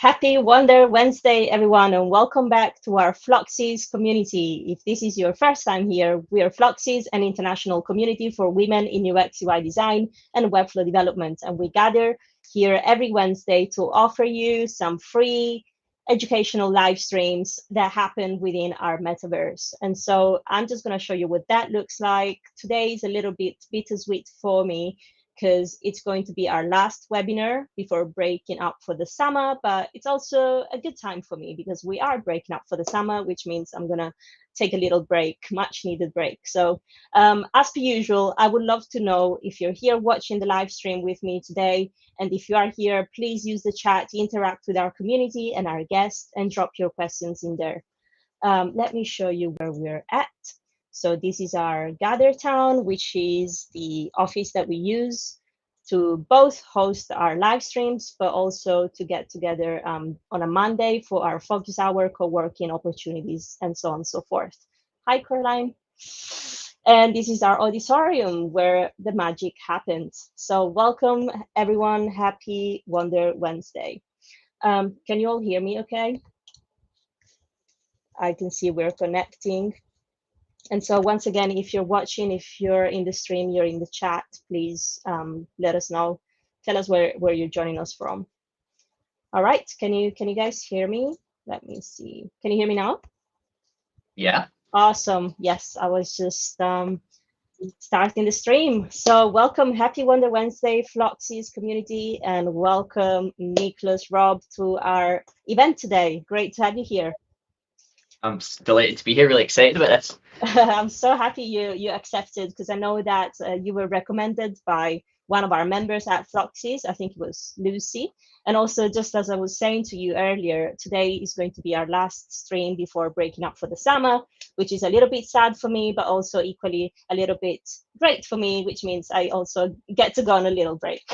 Happy Wonder Wednesday, everyone, and welcome back to our Floxies community. If this is your first time here, we are Floxies, an international community for women in UX UI design and Webflow development. And we gather here every Wednesday to offer you some free educational live streams that happen within our metaverse. And so I'm just going to show you what that looks like. Today is a little bit bittersweet for me because it's going to be our last webinar before breaking up for the summer, but it's also a good time for me because we are breaking up for the summer, which means I'm gonna take a little break, much needed break. So as per usual, I would love to know if you're here watching the live stream with me today. And if you are here, please use the chat to interact with our community and our guests and drop your questions in there. Let me show you where we're at. So this is our Gather Town, which is the office that we use to both host our live streams, but also to get together on a Monday for our focus hour, co-working opportunities, and so on and so forth. Hi, Caroline. And this is our auditorium where the magic happens. So welcome, everyone. Happy Wonder Wednesday. Can you all hear me okay? I can see we're connecting. And so once again, if you're watching, if you're in the stream, you're in the chat, please let us know. Tell us where you're joining us from. All right, can you guys hear me? Let me see. Can you hear me now? Yeah. Awesome. Yes, I was just starting the stream. So welcome, Happy Wonder Wednesday, Floxies community, and welcome Nicholas, Robb to our event today. Great to have you here. I'm delighted to be here, really excited about this. I'm so happy you accepted because I know that you were recommended by one of our members at Floxies. I think it was Lucy. And also, just as I was saying to you earlier, today is going to be our last stream before breaking up for the summer, which is a little bit sad for me, but also equally a little bit great for me, which means I also get to go on a little break.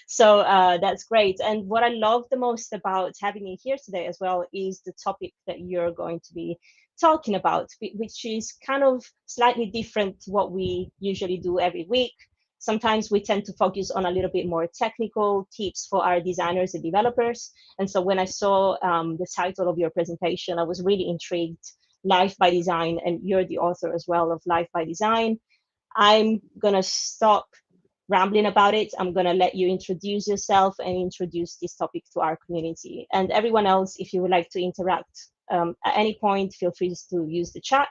So that's great. And what I love the most about having you here today as well is the topic that you're going to be talking about, which is kind of slightly different to what we usually do every week. Sometimes we tend to focus on a little bit more technical tips for our designers and developers. And so when I saw the title of your presentation, I was really intrigued. Life by Design, and you're the author as well of Life by Design. I'm going to stop rambling about it. I'm going to let you introduce yourself and introduce this topic to our community. And everyone else, if you would like to interact at any point, feel free to use the chat.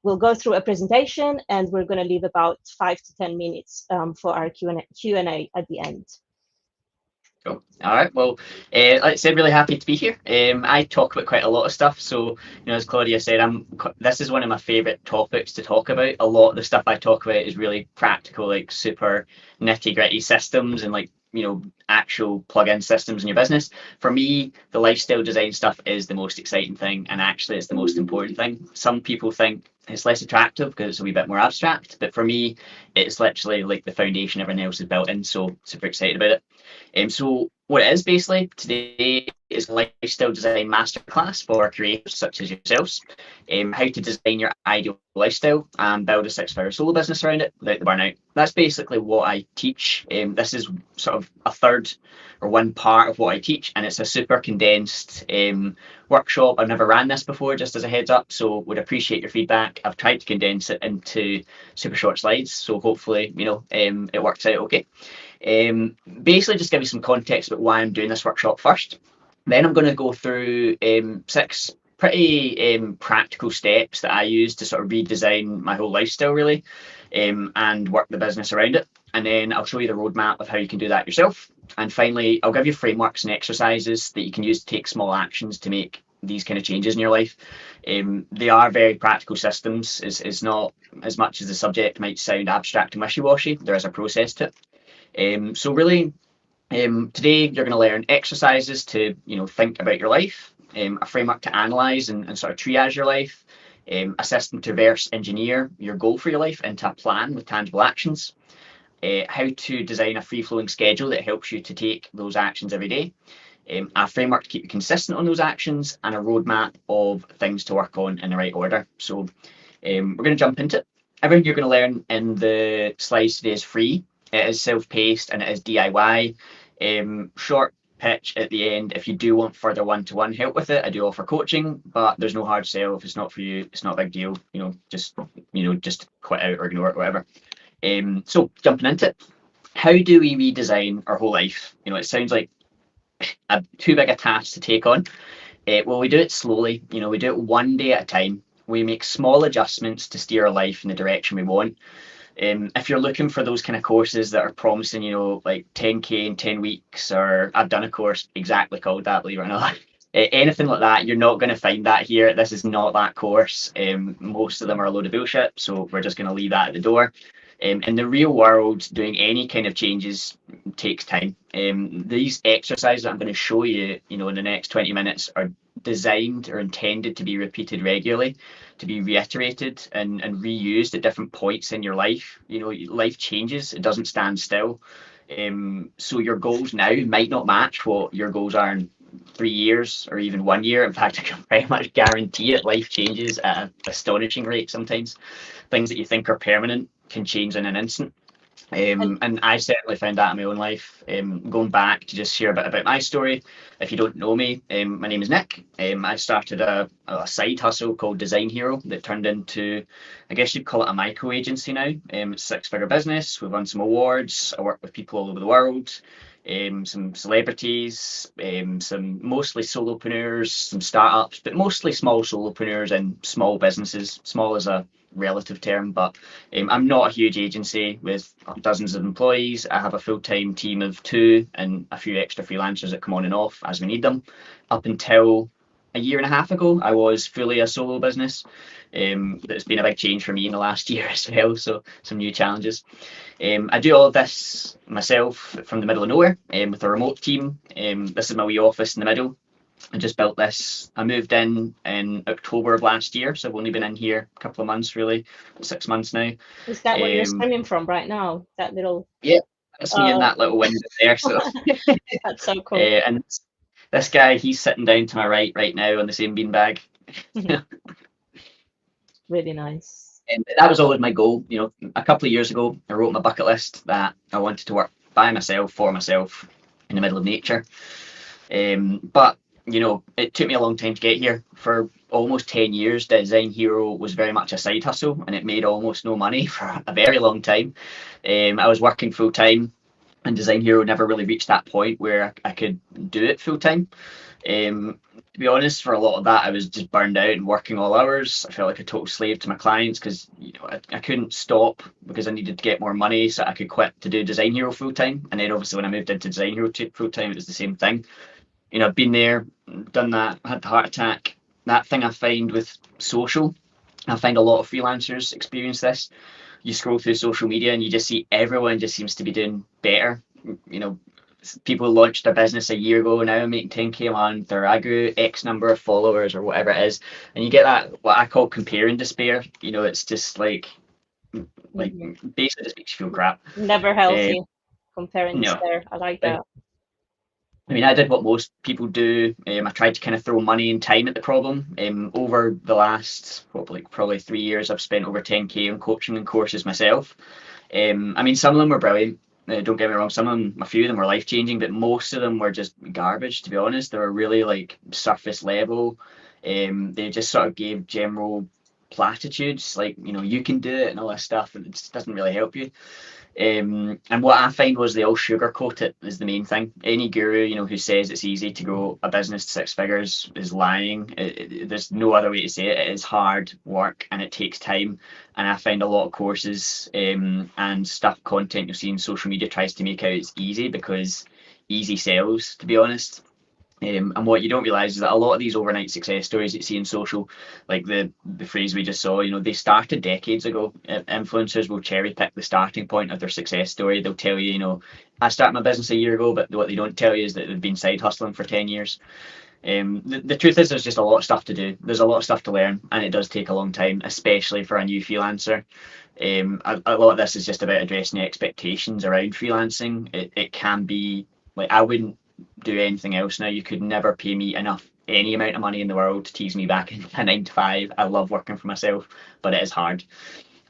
We'll go through a presentation and we're going to leave about 5 to 10 minutes for our Q&A at the end. Cool. All right. Well, like I said, really happy to be here. I talk about quite a lot of stuff. So, as Claudia said, this is one of my favourite topics to talk about. A lot of the stuff I talk about is really practical, like super nitty gritty systems and like actual plug-in systems in your business. For me, the lifestyle design stuff is the most exciting thing, and actually it's the most important thing. Some people think it's less attractive because it's a wee bit more abstract, but for me, it's literally like the foundation everything else is built in, so super excited about it. So what it is basically today is a lifestyle design masterclass for creators such as yourselves. How to design your ideal lifestyle and build a 6-figure solo business around it without the burnout. That's basically what I teach. This is sort of a third or one part of what I teach, and it's a super condensed workshop. I've never ran this before, just as a heads up, so would appreciate your feedback. I've tried to condense it into super short slides, so hopefully it works out okay. Basically just give you some context about why I'm doing this workshop first. Then I'm going to go through 6 pretty practical steps that I use to sort of redesign my whole lifestyle really, and work the business around it. And then I'll show you the roadmap of how you can do that yourself. And finally, I'll give you frameworks and exercises that you can use to take small actions to make these kind of changes in your life. They are very practical systems. It's not as much as the subject might sound abstract and wishy-washy. There is a process to it. So really, today you're going to learn exercises to think about your life, a framework to analyze and sort of triage your life, a system to reverse engineer your goal for your life into a plan with tangible actions, how to design a free-flowing schedule that helps you to take those actions every day, a framework to keep you consistent on those actions, and a roadmap of things to work on in the right order. So we're going to jump into it. Everything you're going to learn in the slides today is free. It is self-paced and it is DIY. Short pitch at the end. If you do want further one-to-one help with it, I do offer coaching, but there's no hard sell. If it's not for you, it's not a big deal. Just quit out or ignore it, whatever. So jumping into it, how do we redesign our whole life? It sounds like too big a task to take on. Well, we do it slowly. We do it one day at a time. We make small adjustments to steer our life in the direction we want. If you're looking for those kind of courses that are promising, like 10K in 10 weeks, or I've done a course exactly called that, believe it or not, anything like that, you're not going to find that here. This is not that course. Most of them are a load of bullshit, so we're just going to leave that at the door. In the real world, doing any kind of changes takes time. These exercises that I'm going to show you, in the next 20 minutes are designed or intended to be repeated regularly, to be reiterated and reused at different points in your life. Life changes, it doesn't stand still. So your goals now might not match what your goals are in 3 years or even 1 year. In fact, I can pretty much guarantee it. Life changes at an astonishing rate sometimes. Things that you think are permanent can change in an instant. And I certainly found that in my own life. Going back to just share a bit about my story. If you don't know me, my name is Nick. I started a side hustle called Design Hero that turned into, I guess you'd call it a micro agency now. It's a 6-figure business. We've won some awards. I work with people all over the world. Some celebrities, some mostly solopreneurs, some startups, but mostly small solopreneurs and small businesses. Small is a relative term, but I'm not a huge agency with dozens of employees. I have a full-time team of 2 and a few extra freelancers that come on and off as we need them. Up until a year and a half ago, I was fully a solo business. That's been a big change for me in the last year as well, so some new challenges. I do all of this myself from the middle of nowhere with a remote team. This is my wee office in the middle. I just built this. I moved in October of last year, so I've only been in here a couple of months, really, 6 months now. Is that where you're streaming from right now? That little... Yeah, that's me in that little window there. So that's so cool. And this guy, he's sitting down to my right now on the same beanbag. Really nice. And that was always my goal. A couple of years ago, I wrote my bucket list that I wanted to work by myself, for myself, in the middle of nature. But it took me a long time to get here. For almost 10 years, Design Hero was very much a side hustle, and it made almost no money for a very long time. I was working full time, and Design Hero never really reached that point where I could do it full time. To be honest, for a lot of that, I was just burned out and working all hours. I felt like a total slave to my clients because I couldn't stop because I needed to get more money so I could quit to do Design Hero full time. And then obviously when I moved into Design Hero full time, it was the same thing. I've been there, done that, had the heart attack. That thing I find with social, I find a lot of freelancers experience this. You scroll through social media and you just see everyone just seems to be doing better. People launched their business a year ago, now making 10K a month, or I grew X number of followers, or whatever it is. And you get that, what I call compare and despair. It's just like basically just makes you feel crap. Never healthy. Compare and despair. I like that. I did what most people do. I tried to kind of throw money and time at the problem. Over the last probably 3 years, I've spent over 10K on coaching and courses myself. Some of them were brilliant. Don't get me wrong, a few of them were life-changing, but most of them were just garbage, to be honest. They were really surface level. They just sort of gave general platitudes, you can do it and all this stuff, and it just doesn't really help you. And what I find was they all sugarcoat it is the main thing. Any guru, who says it's easy to grow a business to 6 figures is lying. There's no other way to say it. It is hard work and it takes time. And I find a lot of courses and content you'll see in social media tries to make out it's easy because easy sells, to be honest. And what you don't realize is that a lot of these overnight success stories that you see in social, like the phrase we just saw, they started decades ago. Influencers will cherry pick the starting point of their success story. They'll tell you, I started my business a year ago, but what they don't tell you is that they've been side hustling for 10 years. The truth is there's just a lot of stuff to do. There's a lot of stuff to learn, and it does take a long time, especially for a new freelancer. A lot of this is just about addressing the expectations around freelancing. It can be I wouldn't do anything else now. You could never pay me any amount of money in the world to tease me back into a 9 to 5. I love working for myself, but it is hard.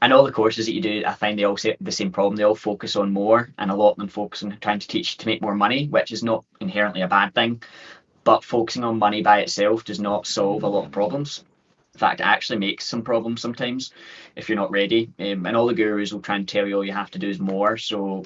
And all the courses that you do, I find they all say the same problem. They all focus on more, and a lot of them focus on trying to teach you to make more money, which is not inherently a bad thing. But focusing on money by itself does not solve a lot of problems. In fact, it actually makes some problems sometimes if you're not ready. And all the gurus will try and tell you all you have to do is more. So,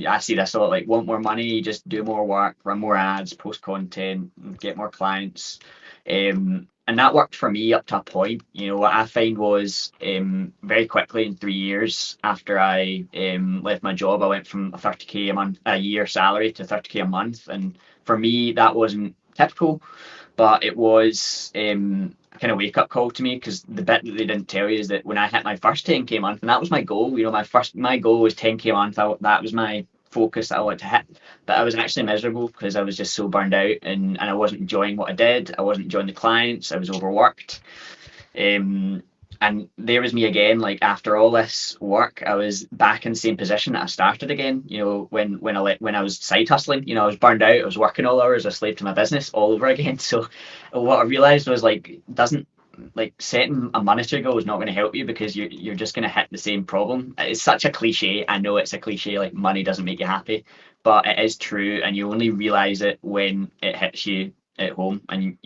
I see this a lot, like, want more money, just do more work, run more ads, post content, get more clients. And that worked for me up to a point. What I find was, very quickly in 3 years after I left my job, I went from a 30k a year salary to 30k a month. And for me, that wasn't typical, but it was a kind of wake up call to me, because the bit that they didn't tell you is that when I hit my first 10k month, and that was my goal, my goal was 10k month. That was my focus that I wanted to hit, but I was actually miserable because I was just so burned out, and I wasn't enjoying what I did. I wasn't enjoying the clients. I was overworked. And there was me again, like, after all this work, I was back in the same position that I started again. When I was side hustling, I was burned out. I was working all hours, a slave to my business all over again. So what I realized was, like, doesn't like setting a monetary goal is not going to help you, because you're just going to hit the same problem. It's such a cliche. I know it's a cliche, like, money doesn't make you happy, but it is true, and you only realize it when it hits you at home. And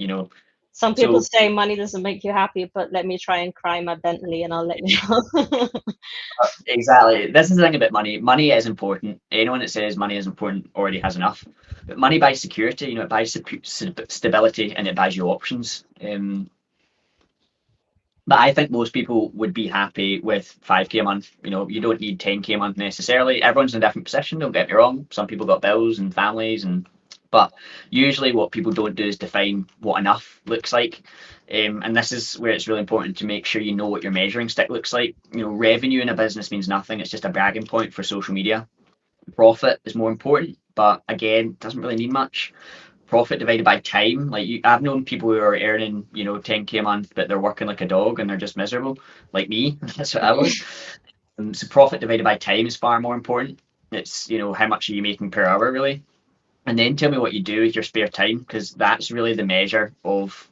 Some people so say money doesn't make you happy, but let me try and cry my Bentley and I'll let you know. exactly. This is the thing about money. Money is important. Anyone that says money is important already has enough. But money buys security. It buys stability, and it buys you options. But I think most people would be happy with 5k a month. You don't need 10k a month necessarily. Everyone's in a different position. Don't get me wrong. Some people got bills and families, but usually what people don't do is define what enough looks like. And this is where it's really important to make sure you know what your measuring stick looks like. Revenue in a business means nothing. It's just a bragging point for social media. Profit is more important, but again, doesn't really mean much. Profit divided by time. Like, I've known people who are earning 10k a month, but they're working like a dog and they're just miserable, like me. That's what I was. So profit divided by time is far more important. It's how much are you making per hour, really. And then tell me what you do with your spare time, because that's really the measure of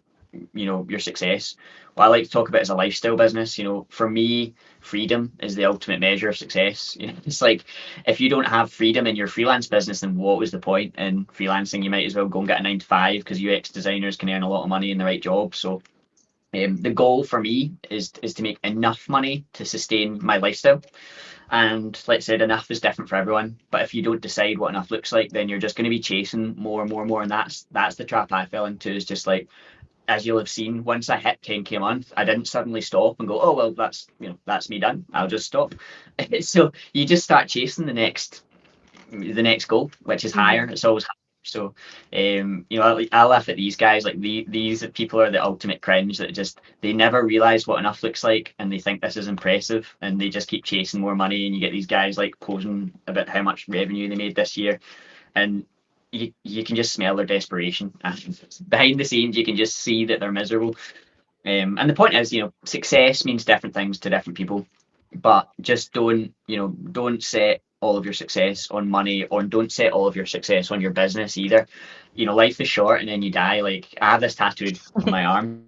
your success. What I like to talk about is a lifestyle business. For me, freedom is the ultimate measure of success. It's like, if you don't have freedom in your freelance business, then what was the point in freelancing? You might as well go and get a 9 to 5, because UX designers can earn a lot of money in the right job. So the goal for me is to make enough money to sustain my lifestyle. And like I said, enough is different for everyone. But if you don't decide what enough looks like, then you're just going to be chasing more and more and more. And that's the trap I fell into, is just like, as you'll have seen, once I hit 10k a month, I didn't suddenly stop and go, oh well, that's me done. I'll just stop. So you just start chasing the next goal, which is higher. It's always higher. So I laugh at these guys. Like, these people are the ultimate cringe, that just, they never realize what enough looks like, and they think this is impressive, and they just keep chasing more money. And you get these guys, like, posing about how much revenue they made this year, and you can just smell their desperation. And behind the scenes, you can just see that they're miserable. And the point is, success means different things to different people, but just don't set all of your success on money, or don't set all of your success on your business either. Life is short, and then you die. Like, I have this tattooed on my arm.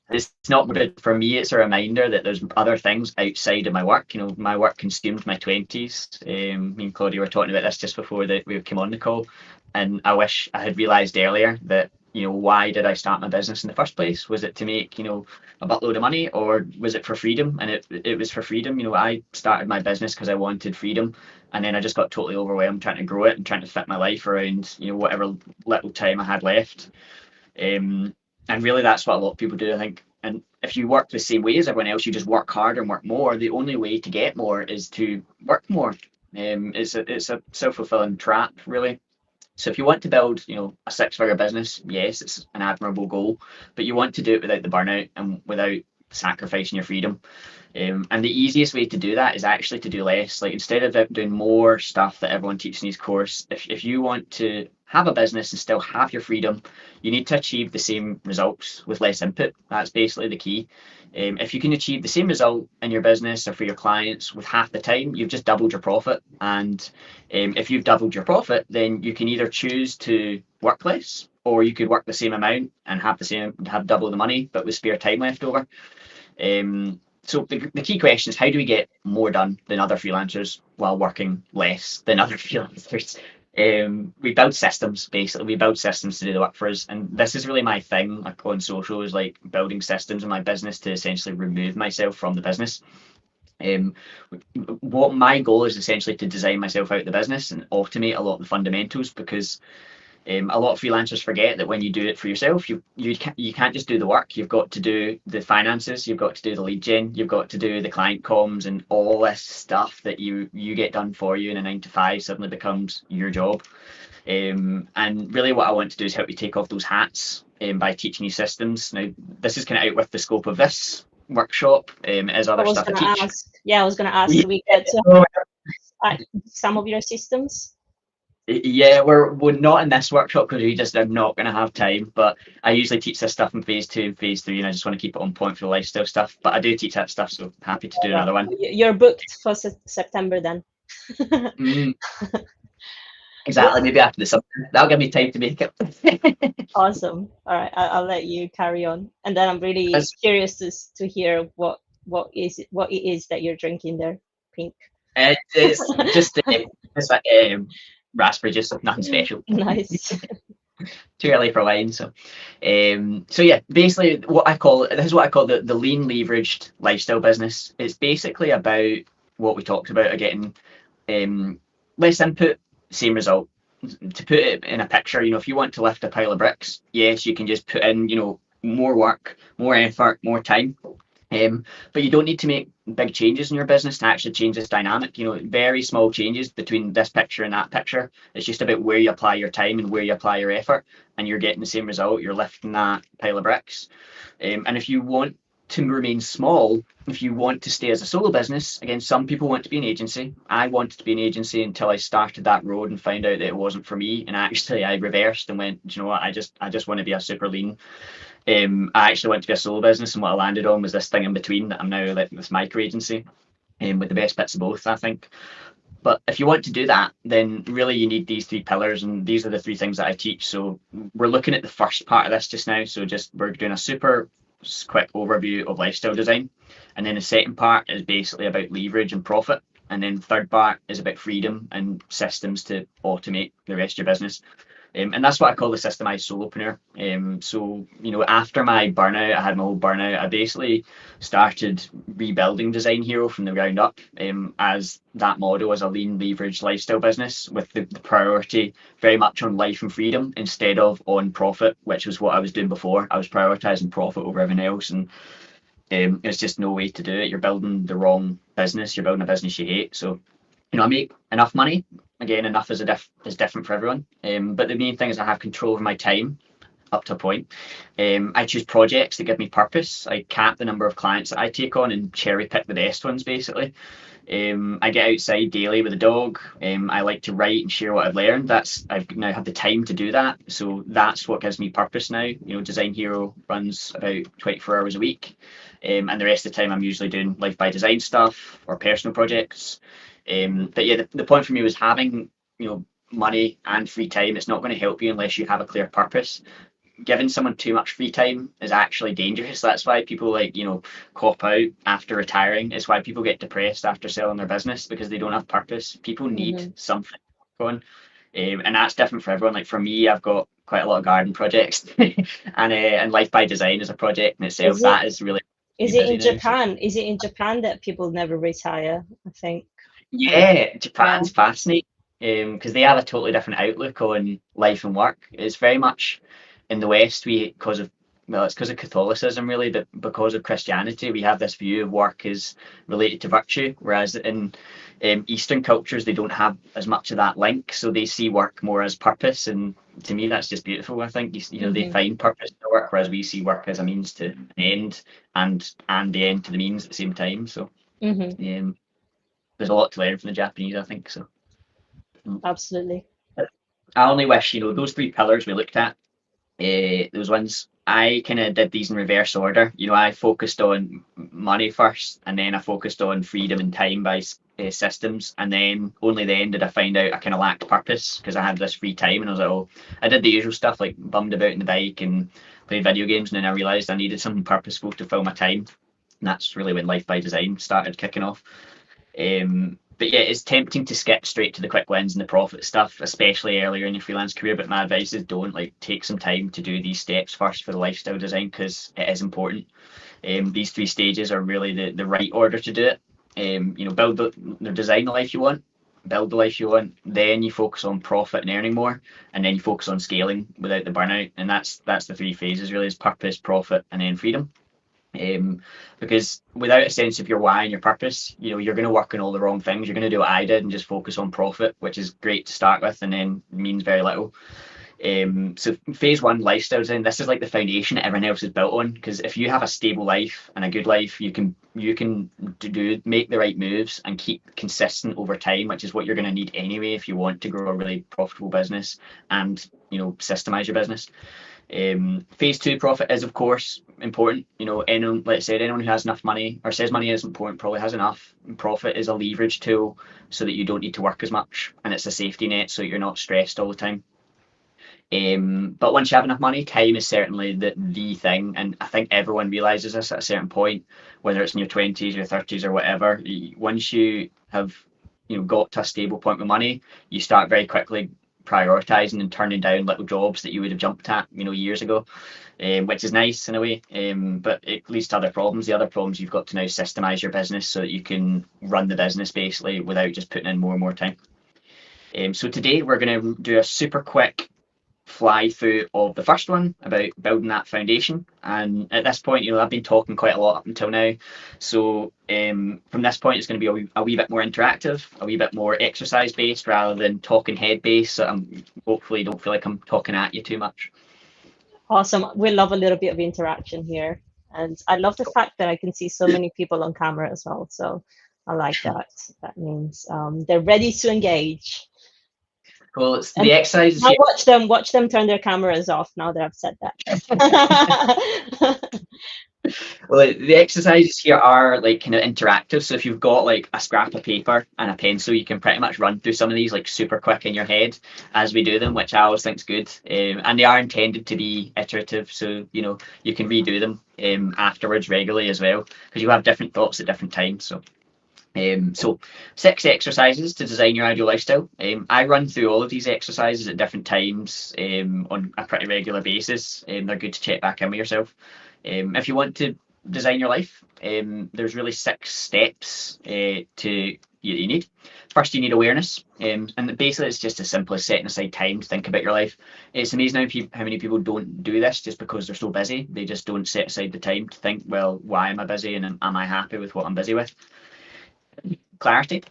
It's not good for me. It's a reminder that there's other things outside of my work. My work consumed my 20s. Me and Claudia were talking about this just before we came on the call, and I wish I had realised earlier that, why did I start my business in the first place? Was it to make, a buttload of money, or was it for freedom? And it was for freedom. I started my business because I wanted freedom, and then I just got totally overwhelmed trying to grow it and trying to fit my life around, whatever little time I had left. And really, that's what a lot of people do, I think. And if you work the same way as everyone else, you just work harder and work more. The only way to get more is to work more. It's a self-fulfilling trap, really. So if you want to build, a six-figure business, yes, it's an admirable goal, but you want to do it without the burnout and without sacrificing your freedom. And the easiest way to do that is actually to do less. Like, instead of doing more stuff that everyone teaches in these course, if you want to have a business and still have your freedom, you need to achieve the same results with less input. That's basically the key. If you can achieve the same result in your business or for your clients with half the time, you've just doubled your profit. And if you've doubled your profit, then you can either choose to work less, or you could work the same amount and have double the money, but with spare time left over. So the key question is, how do we get more done than other freelancers while working less than other freelancers? We build systems, basically. We build systems to do the work for us. And this is really my thing, like on social, is like building systems in my business to essentially remove myself from the business. Um, what my goal is essentially to design myself out of the business and automate a lot of the fundamentals, because a lot of freelancers forget that when you do it for yourself, you can't just do the work. You've got to do the finances, you've got to do the lead gen, you've got to do the client comms, and all this stuff that you get done for you in a 9 to 5 suddenly becomes your job. And really, what I want to do is help you take off those hats by teaching you systems. Now, this is kind of out with the scope of this workshop, as I other was stuff I going to teach. ask, yeah, I was going to ask, Yeah. do we get to some of your systems? Yeah, we're not in this workshop because we just are not going to have time. But I usually teach this stuff in phase 2 and phase 3, and I just want to keep it on point for the lifestyle stuff. But I do teach that stuff, so happy to do another one. You're booked for September then. Exactly. Maybe after the summer, that'll give me time to make it. Awesome. All right, I'll let you carry on, and then I'm really curious to hear what it is that you're drinking there. Pink. It's just like raspberry juice, nothing special. Nice. Too early for wine, so yeah, basically this is what I call the lean leveraged lifestyle business. It's basically about what we talked about, getting less input, same result. To put it in a picture, if you want to lift a pile of bricks, yes, you can just put in more work, more effort, more time. But you don't need to make big changes in your business to actually change this dynamic. Very small changes between this picture and that picture. It's just about where you apply your time and where you apply your effort, and you're getting the same result. You're lifting that pile of bricks. And if you want to remain small, if you want to stay as a solo business, again, some people want to be an agency. I wanted to be an agency until I started that road and found out that it wasn't for me. And actually, I reversed and went, do you know what? I just want to be a super lean. I actually went to be a solo business, and what I landed on was this thing in between that I'm now like this micro agency, with the best bits of both, I think. But if you want to do that, then really you need these 3 pillars, and these are the 3 things that I teach. So we're looking at the first part of this just now. So we're doing a super quick overview of lifestyle design, and then the second part is basically about leverage and profit, and then the third part is about freedom and systems to automate the rest of your business. And that's what I call the systemized solopreneur. So, after my burnout, I had my whole burnout. I basically started rebuilding Design Hero from the ground up, as that model, as a lean leveraged lifestyle business, with the priority very much on life and freedom instead of on profit, which was what I was doing before. I was prioritizing profit over everything else, and it's just no way to do it. You're building the wrong business. You're building a business you hate. So, I make enough money. Again, enough is different for everyone. But the main thing is I have control over my time up to a point. I choose projects that give me purpose. I cap the number of clients that I take on and cherry pick the best ones, basically. I get outside daily with a dog. I like to write and share what I've learned. I've now had the time to do that. So that's what gives me purpose now. Design Hero runs about 24 hours a week. And the rest of the time I'm usually doing life by design stuff or personal projects. But yeah, the point for me was having money and free time. It's not going to help you unless you have a clear purpose. Giving someone too much free time is actually dangerous. That's why people cop out after retiring. It's why people get depressed after selling their business, because they don't have purpose. People need something going, and that's different for everyone. Like for me, I've got quite a lot of garden projects, and life by design is a project in itself. That is really Is it in Japan? So. Is it in Japan that people never retire? I think. Yeah, Japan's fascinating, because they have a totally different outlook on life and work. It's very much in the West, it's because of Catholicism, really, but because of Christianity, we have this view of work as related to virtue, whereas in Eastern cultures, they don't have as much of that link, so they see work more as purpose, and to me, that's just beautiful. I think they find purpose in their work, whereas we see work as a means to an end, and the end to the means at the same time. So, there's a lot to learn from the Japanese, I think. So, absolutely. I only wish those 3 pillars we looked at. Those ones, I kind of did these in reverse order. I focused on money first, and then I focused on freedom and time by systems, and then only then did I find out I kind of lacked purpose because I had this free time, and I was like, oh, I did the usual stuff like bummed about in the bike and played video games, and then I realized I needed something purposeful to fill my time. And that's really when Life by Design started kicking off. But yeah, it's tempting to skip straight to the quick wins and the profit stuff, especially earlier in your freelance career. But my advice is don't, like, take some time to do these steps first for the lifestyle design, because it is important. These 3 stages are really the right order to do it. Build the design the life you want, build the life you want, then you focus on profit and earning more, and then you focus on scaling without the burnout. And that's the 3 phases really: is purpose, profit, and then freedom. Because without a sense of your why and your purpose, you're going to work on all the wrong things. You're going to do what I did and just focus on profit, which is great to start with, and then means very little. So phase 1, lifestyle design, this is like the foundation that everyone else is built on, because if you have a stable life and a good life, you can make the right moves and keep consistent over time, which is what you're going to need anyway if you want to grow a really profitable business and systemize your business. Phase 2, profit, is of course important. Anyone, let's say, anyone who has enough money or says money is important probably has enough. Profit is a leverage tool so that you don't need to work as much, and it's a safety net so you're not stressed all the time. But once you have enough money, time is certainly the thing, and I think everyone realizes this at a certain point, whether it's in your 20s, your 30s, or whatever. Once you have got to a stable point with money, you start very quickly prioritizing and turning down little jobs that you would have jumped at years ago, which is nice in a way, but it leads to other problems. The other problems, you've got to now systemize your business so that you can run the business basically without just putting in more and more time. So today we're going to do a super quick fly through of the first one about building that foundation. And at this point, I've been talking quite a lot up until now, so from this point it's going to be a wee bit more interactive, a wee bit more exercise based rather than talking head based, so I'm hopefully don't feel like I'm talking at you too much. Awesome. We love a little bit of interaction here, and I love the fact that I can see so many people on camera as well, so I like that. That means they're ready to engage. Well, it's the exercises now here. Watch them turn their cameras off now that I've said that. Well, the exercises here are like kind of interactive. So if you've got like a scrap of paper and a pencil, you can pretty much run through some of these like super quick in your head as we do them, which I always think is good. And they are intended to be iterative, so you can redo them afterwards regularly as well, because you have different thoughts at different times. So 6 exercises to design your ideal lifestyle. I run through all of these exercises at different times on a pretty regular basis. They're good to check back in with yourself. If you want to design your life, there's really 6 steps you need. First, you need awareness, and basically it's just as simple as setting aside time to think about your life. It's amazing how many people don't do this just because they're so busy. They just don't set aside the time to think, well, why am I busy, and am I happy with what I'm busy with? Clarity.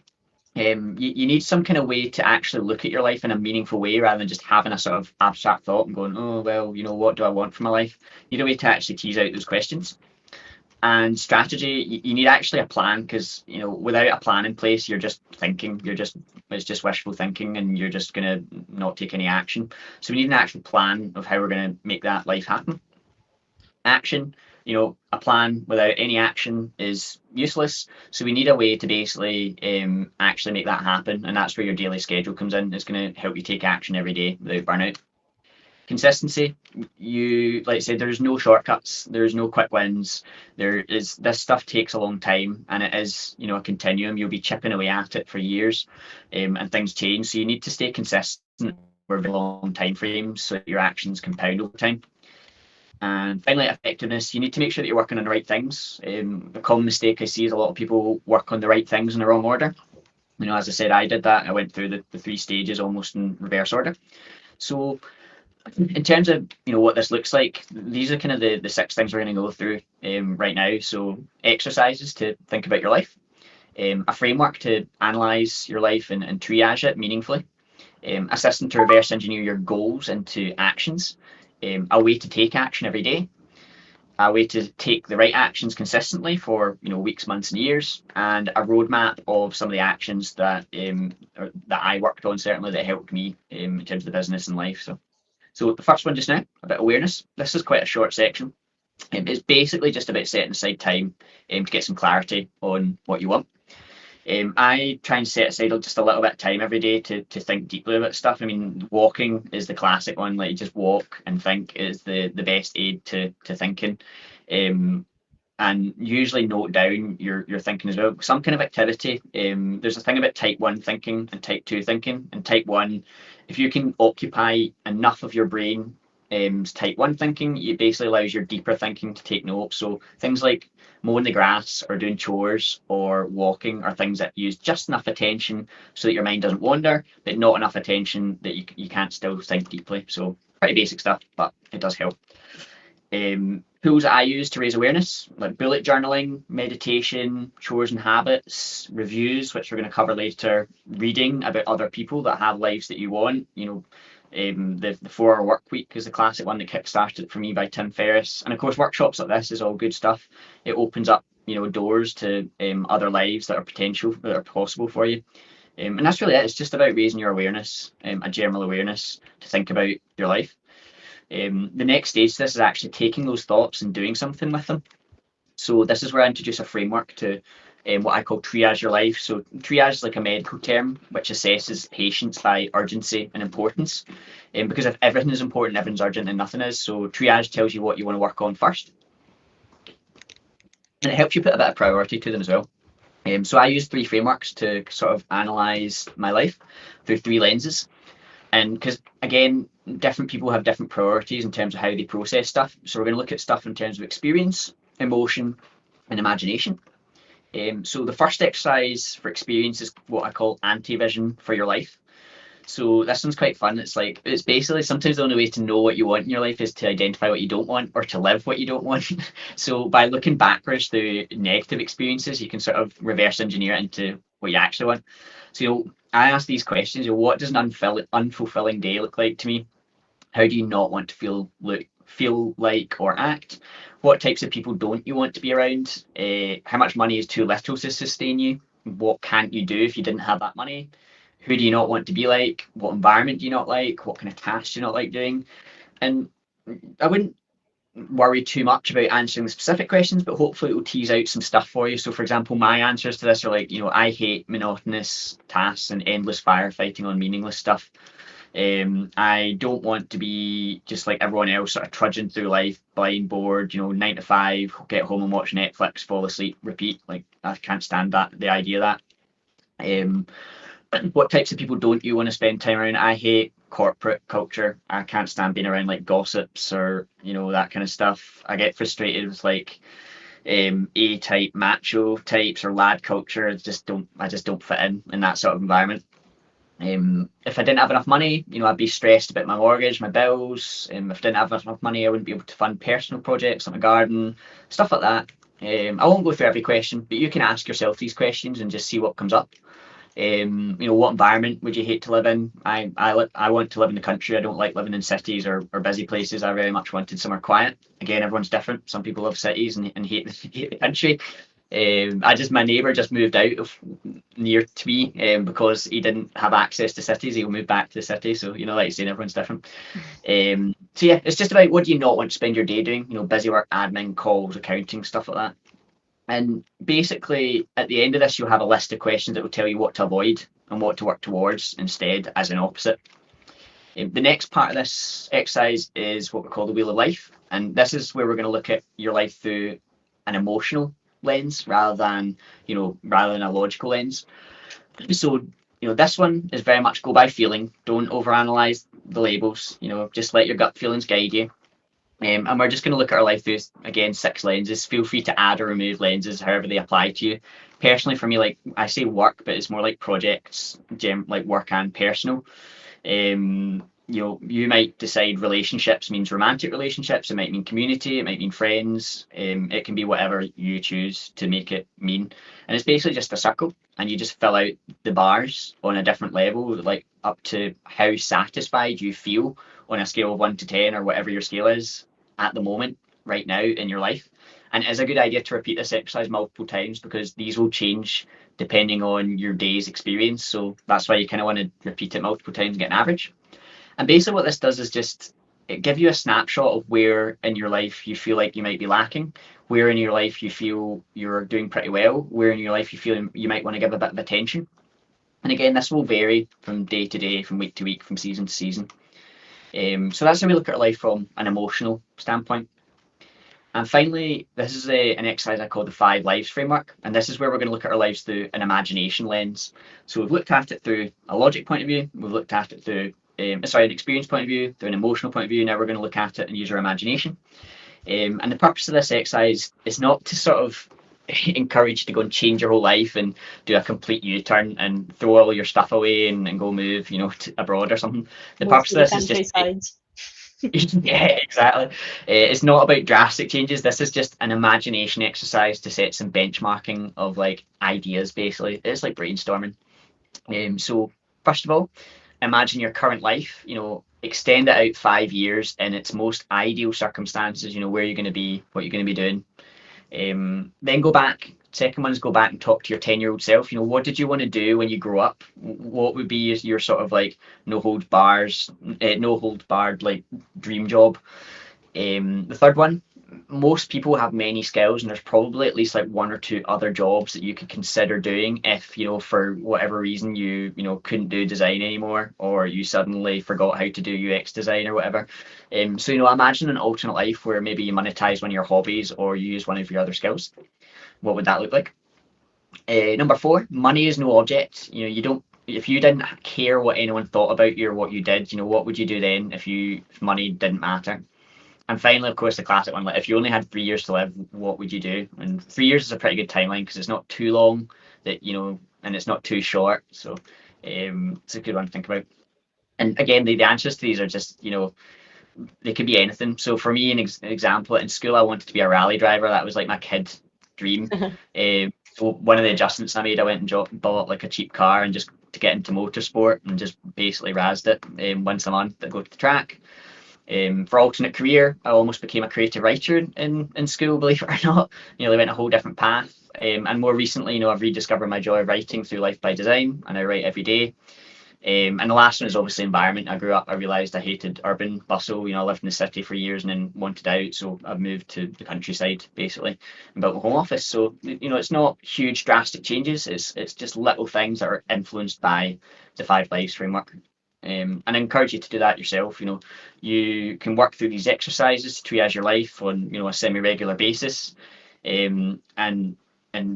You need some kind of way to actually look at your life in a meaningful way, rather than just having a sort of abstract thought and going, oh, well, what do I want from my life? You need a way to actually tease out those questions. And strategy, you need actually a plan, because without a plan in place, you're just thinking, it's just wishful thinking, and you're just going to not take any action. So we need an actual plan of how we're going to make that life happen. Action, a plan without any action is useless. So we need a way to basically actually make that happen, and that's where your daily schedule comes in. It's going to help you take action every day without burnout. Consistency, like I said, there's no shortcuts, there's no quick wins. This stuff takes a long time, and it is a continuum. You'll be chipping away at it for years, and things change, so you need to stay consistent over very long time frames so that your actions compound over time. And finally, effectiveness. You need to make sure that you're working on the right things. The common mistake I see is a lot of people work on the right things in the wrong order. As I said, I did that. I went through the 3 stages almost in reverse order. So in terms of what this looks like, these are kind of the 6 things we're going to go through right now. So exercises to think about your life, a framework to analyze your life and triage it meaningfully, a system to reverse engineer your goals into actions, a way to take action every day, a way to take the right actions consistently for weeks, months, and years, and a roadmap of some of the actions that I worked on, certainly, that helped me in terms of the business and life. So the first one just now, about awareness. This is quite a short section. It's basically just about setting aside time to get some clarity on what you want. I try and set aside just a little bit of time every day to think deeply about stuff. I mean, walking is the classic one. Like, just walk and think is the best aid to thinking. and usually note down your thinking as well. Some kind of activity. There's a thing about type 1 thinking and type 2 thinking. And type 1, if you can occupy enough of your brain type 1 thinking, it basically allows your deeper thinking to take note. So things like mowing the grass or doing chores or walking are things that use just enough attention so that your mind doesn't wander, but not enough attention that you can't still think deeply. So pretty basic stuff, but it does help. Tools that I use to raise awareness, like bullet journaling, meditation, chores and habits, reviews, which we're going to cover later, reading about other people that have lives that you want. The 4 Hour Work Week is the classic one that kickstarted it for me by Tim Ferriss. And of course, workshops like this is all good stuff. It opens up, doors to other lives that are possible for you. And that's really it. It's just about raising your awareness, a general awareness to think about your life. The next stage to this is actually taking those thoughts and doing something with them. So this is where I introduce a framework to what I call triage your life. So triage is like a medical term which assesses patients by urgency and importance. Because if everything is important, everything's urgent, and nothing is. So triage tells you what you want to work on first. And it helps you put a bit of priority to them as well. So I use 3 frameworks to sort of analyze my life through 3 lenses. And because, again, different people have different priorities in terms of how they process stuff. So we're going to look at stuff in terms of experience, emotion, and imagination. So the first exercise for experience is what I call anti-vision for your life. So this one's quite fun. It's basically sometimes the only way to know what you want in your life is to identify what you don't want or to live what you don't want. So by looking backwards through negative experiences, you can sort of reverse engineer it into what you actually want. So I ask these questions. What does an unfulfilling day look like to me? How do you not want to feel like or act? What types of people don't you want to be around? How much money is too little to sustain you? What can't you do if you didn't have that money? Who do you not want to be like? What environment do you not like? What kind of tasks do you not like doing? And I wouldn't worry too much about answering the specific questions, but hopefully it will tease out some stuff for you. So for example, my answers to this are like, I hate monotonous tasks and endless firefighting on meaningless stuff. I don't want to be just like everyone else, sort of trudging through life, blind, bored, 9 to 5, get home and watch Netflix, fall asleep, repeat. Like, I can't stand the idea of that. What types of people don't you want to spend time around? I hate corporate culture. I can't stand being around like gossips or that kind of stuff. I get frustrated with like A-type macho types or lad culture. I just don't fit in that sort of environment. If I didn't have enough money, I'd be stressed about my mortgage, my bills. If I didn't have enough money, I wouldn't be able to fund personal projects like my garden, stuff like that. I won't go through every question, but you can ask yourself these questions and just see what comes up. What environment would you hate to live in? I want to live in the country. I don't like living in cities or busy places. I very much wanted somewhere quiet. Again, everyone's different. Some people love cities and hate the country. My neighbour just moved out of near to me because he didn't have access to cities. He'll move back to the city. So, like you saying, everyone's different. So yeah, it's just about what do you not want to spend your day doing? Busy work, admin, calls, accounting, stuff like that. And basically, at the end of this, you'll have a list of questions that will tell you what to avoid and what to work towards instead as an opposite. The next part of this exercise is what we call the Wheel of Life. And this is where we're going to look at your life through an emotional lens rather than a logical lens. So, this one is very much go by feeling. Don't overanalyze the labels. Just let your gut feelings guide you. And we're just going to look at our life through, again, 6 lenses. Feel free to add or remove lenses, however they apply to you. Personally, for me, like I say work, but it's more like projects, like work and personal. You might decide relationships means romantic relationships. It might mean community. It might mean friends. It can be whatever you choose to make it mean. And it's basically just a circle, and you just fill out the bars on a different level, like up to how satisfied you feel on a scale of 1 to 10 or whatever your scale is at the moment, right now in your life. And it is a good idea to repeat this exercise multiple times because these will change depending on your day's experience. So that's why you kind of want to repeat it multiple times and get an average. And basically what this does is just it give you a snapshot of where in your life you feel like you might be lacking, where in your life you feel you're doing pretty well, where in your life you feel you might want to give a bit of attention. And again, this will vary from day to day, from week to week, from season to season. So that's how we look at life from an emotional standpoint. And finally, this is an exercise I call the 5 lives framework. And this is where we're going to look at our lives through an imagination lens. So we've looked at it through a logic point of view. We've looked at it through, an experience point of view, through an emotional point of view. Now we're going to look at it and use our imagination. And the purpose of this exercise is not to sort of encourage you to go and change your whole life and do a complete U-turn and throw all your stuff away and go move, to abroad or something. The Move purpose to of the this is just countryside. yeah, exactly. It's not about drastic changes. This is just an imagination exercise to set some benchmarking of like ideas. Basically, it's like brainstorming. So first of all, imagine your current life. Extend it out 5 years in its most ideal circumstances. Where you're going to be, what you're going to be doing. Then go back. Second one is go back and talk to your 10-year-old self. What did you want to do when you grow up? What would be your sort of like no holds barred like dream job? The third one, most people have many skills, and there's probably at least like one or two other jobs that you could consider doing if for whatever reason you couldn't do design anymore, or you suddenly forgot how to do UX design or whatever. So imagine an alternate life where maybe you monetize one of your hobbies or you use one of your other skills. What would that look like? Number 4, money is no object. You don't. If you didn't care what anyone thought about you or what you did, what would you do then if money didn't matter? And finally, of course, the classic one, like if you only had 3 years to live, what would you do? And 3 years is a pretty good timeline because it's not too long, and it's not too short. So it's a good one to think about. And again, the answers to these are just, they could be anything. So for me, an example, in school, I wanted to be a rally driver. That was like my kid dream. So one of the adjustments I made, I went and bought like a cheap car and just to get into motorsport and just basically razzed it once a month to go to the track. For alternate career, I almost became a creative writer in school, believe it or not. They went a whole different path. And more recently, I've rediscovered my joy of writing through Life by Design, and I write every day. And the last one is obviously environment. I grew up, I realised I hated urban bustle. I lived in the city for years and then wanted out, so I've moved to the countryside basically and built a home office. So it's not huge drastic changes. It's just little things that are influenced by the 5 lives framework. And I encourage you to do that yourself. You can work through these exercises to triage your life on a semi-regular basis, and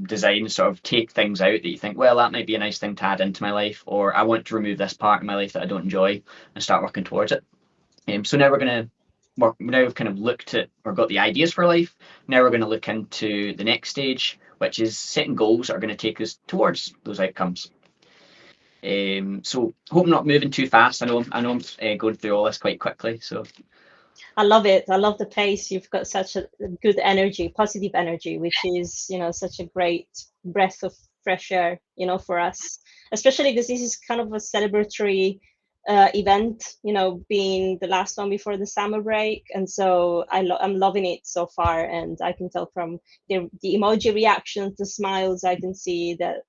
design, sort of take things out that you think, well, that might be a nice thing to add into my life, or I want to remove this part of my life that I don't enjoy and start working towards it. So now we're going to work. Now we've kind of looked at or got the ideas for life. Now we're going to look into the next stage, which is setting goals that are going to take us towards those outcomes. So hope I'm not moving too fast. I know I'm going through all this quite quickly. So I love it. I love the pace. You've got such a good energy, positive energy, which is, such a great breath of fresh air, for us, especially because this is kind of a celebratory event, being the last one before the summer break. And so I'm loving it so far. And I can tell from the emoji reactions, the smiles, I can see that,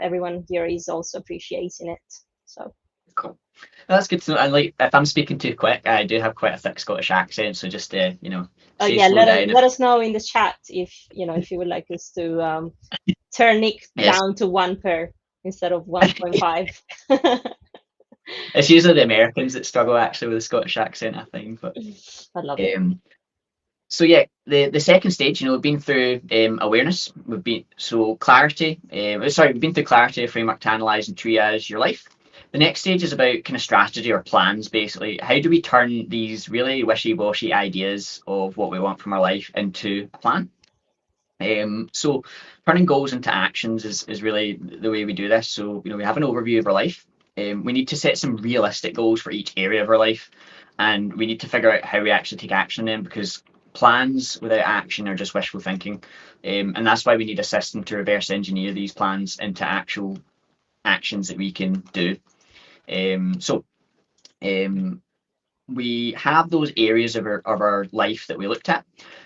everyone here is also appreciating it. So cool. That's good to know. And like, if I'm speaking too quick, I do have quite a thick Scottish accent, so just yeah, let us know in the chat if you would like us to turn it down to 1 per instead of 1.5. It's usually the Americans that struggle actually with the Scottish accent, I think. But I love it. So yeah, the second stage, we've been through awareness. We've been through clarity, a framework to analyze and triage your life. The next stage is about kind of strategy or plans, basically. How do we turn these really wishy-washy ideas of what we want from our life into a plan? So turning goals into actions is really the way we do this. So, we have an overview of our life. We need to set some realistic goals for each area of our life. And we need to figure out how we actually take action on them, because plans without action are just wishful thinking. And that's why we need a system to reverse engineer these plans into actual actions that we can do. We have those areas of our life that we looked at.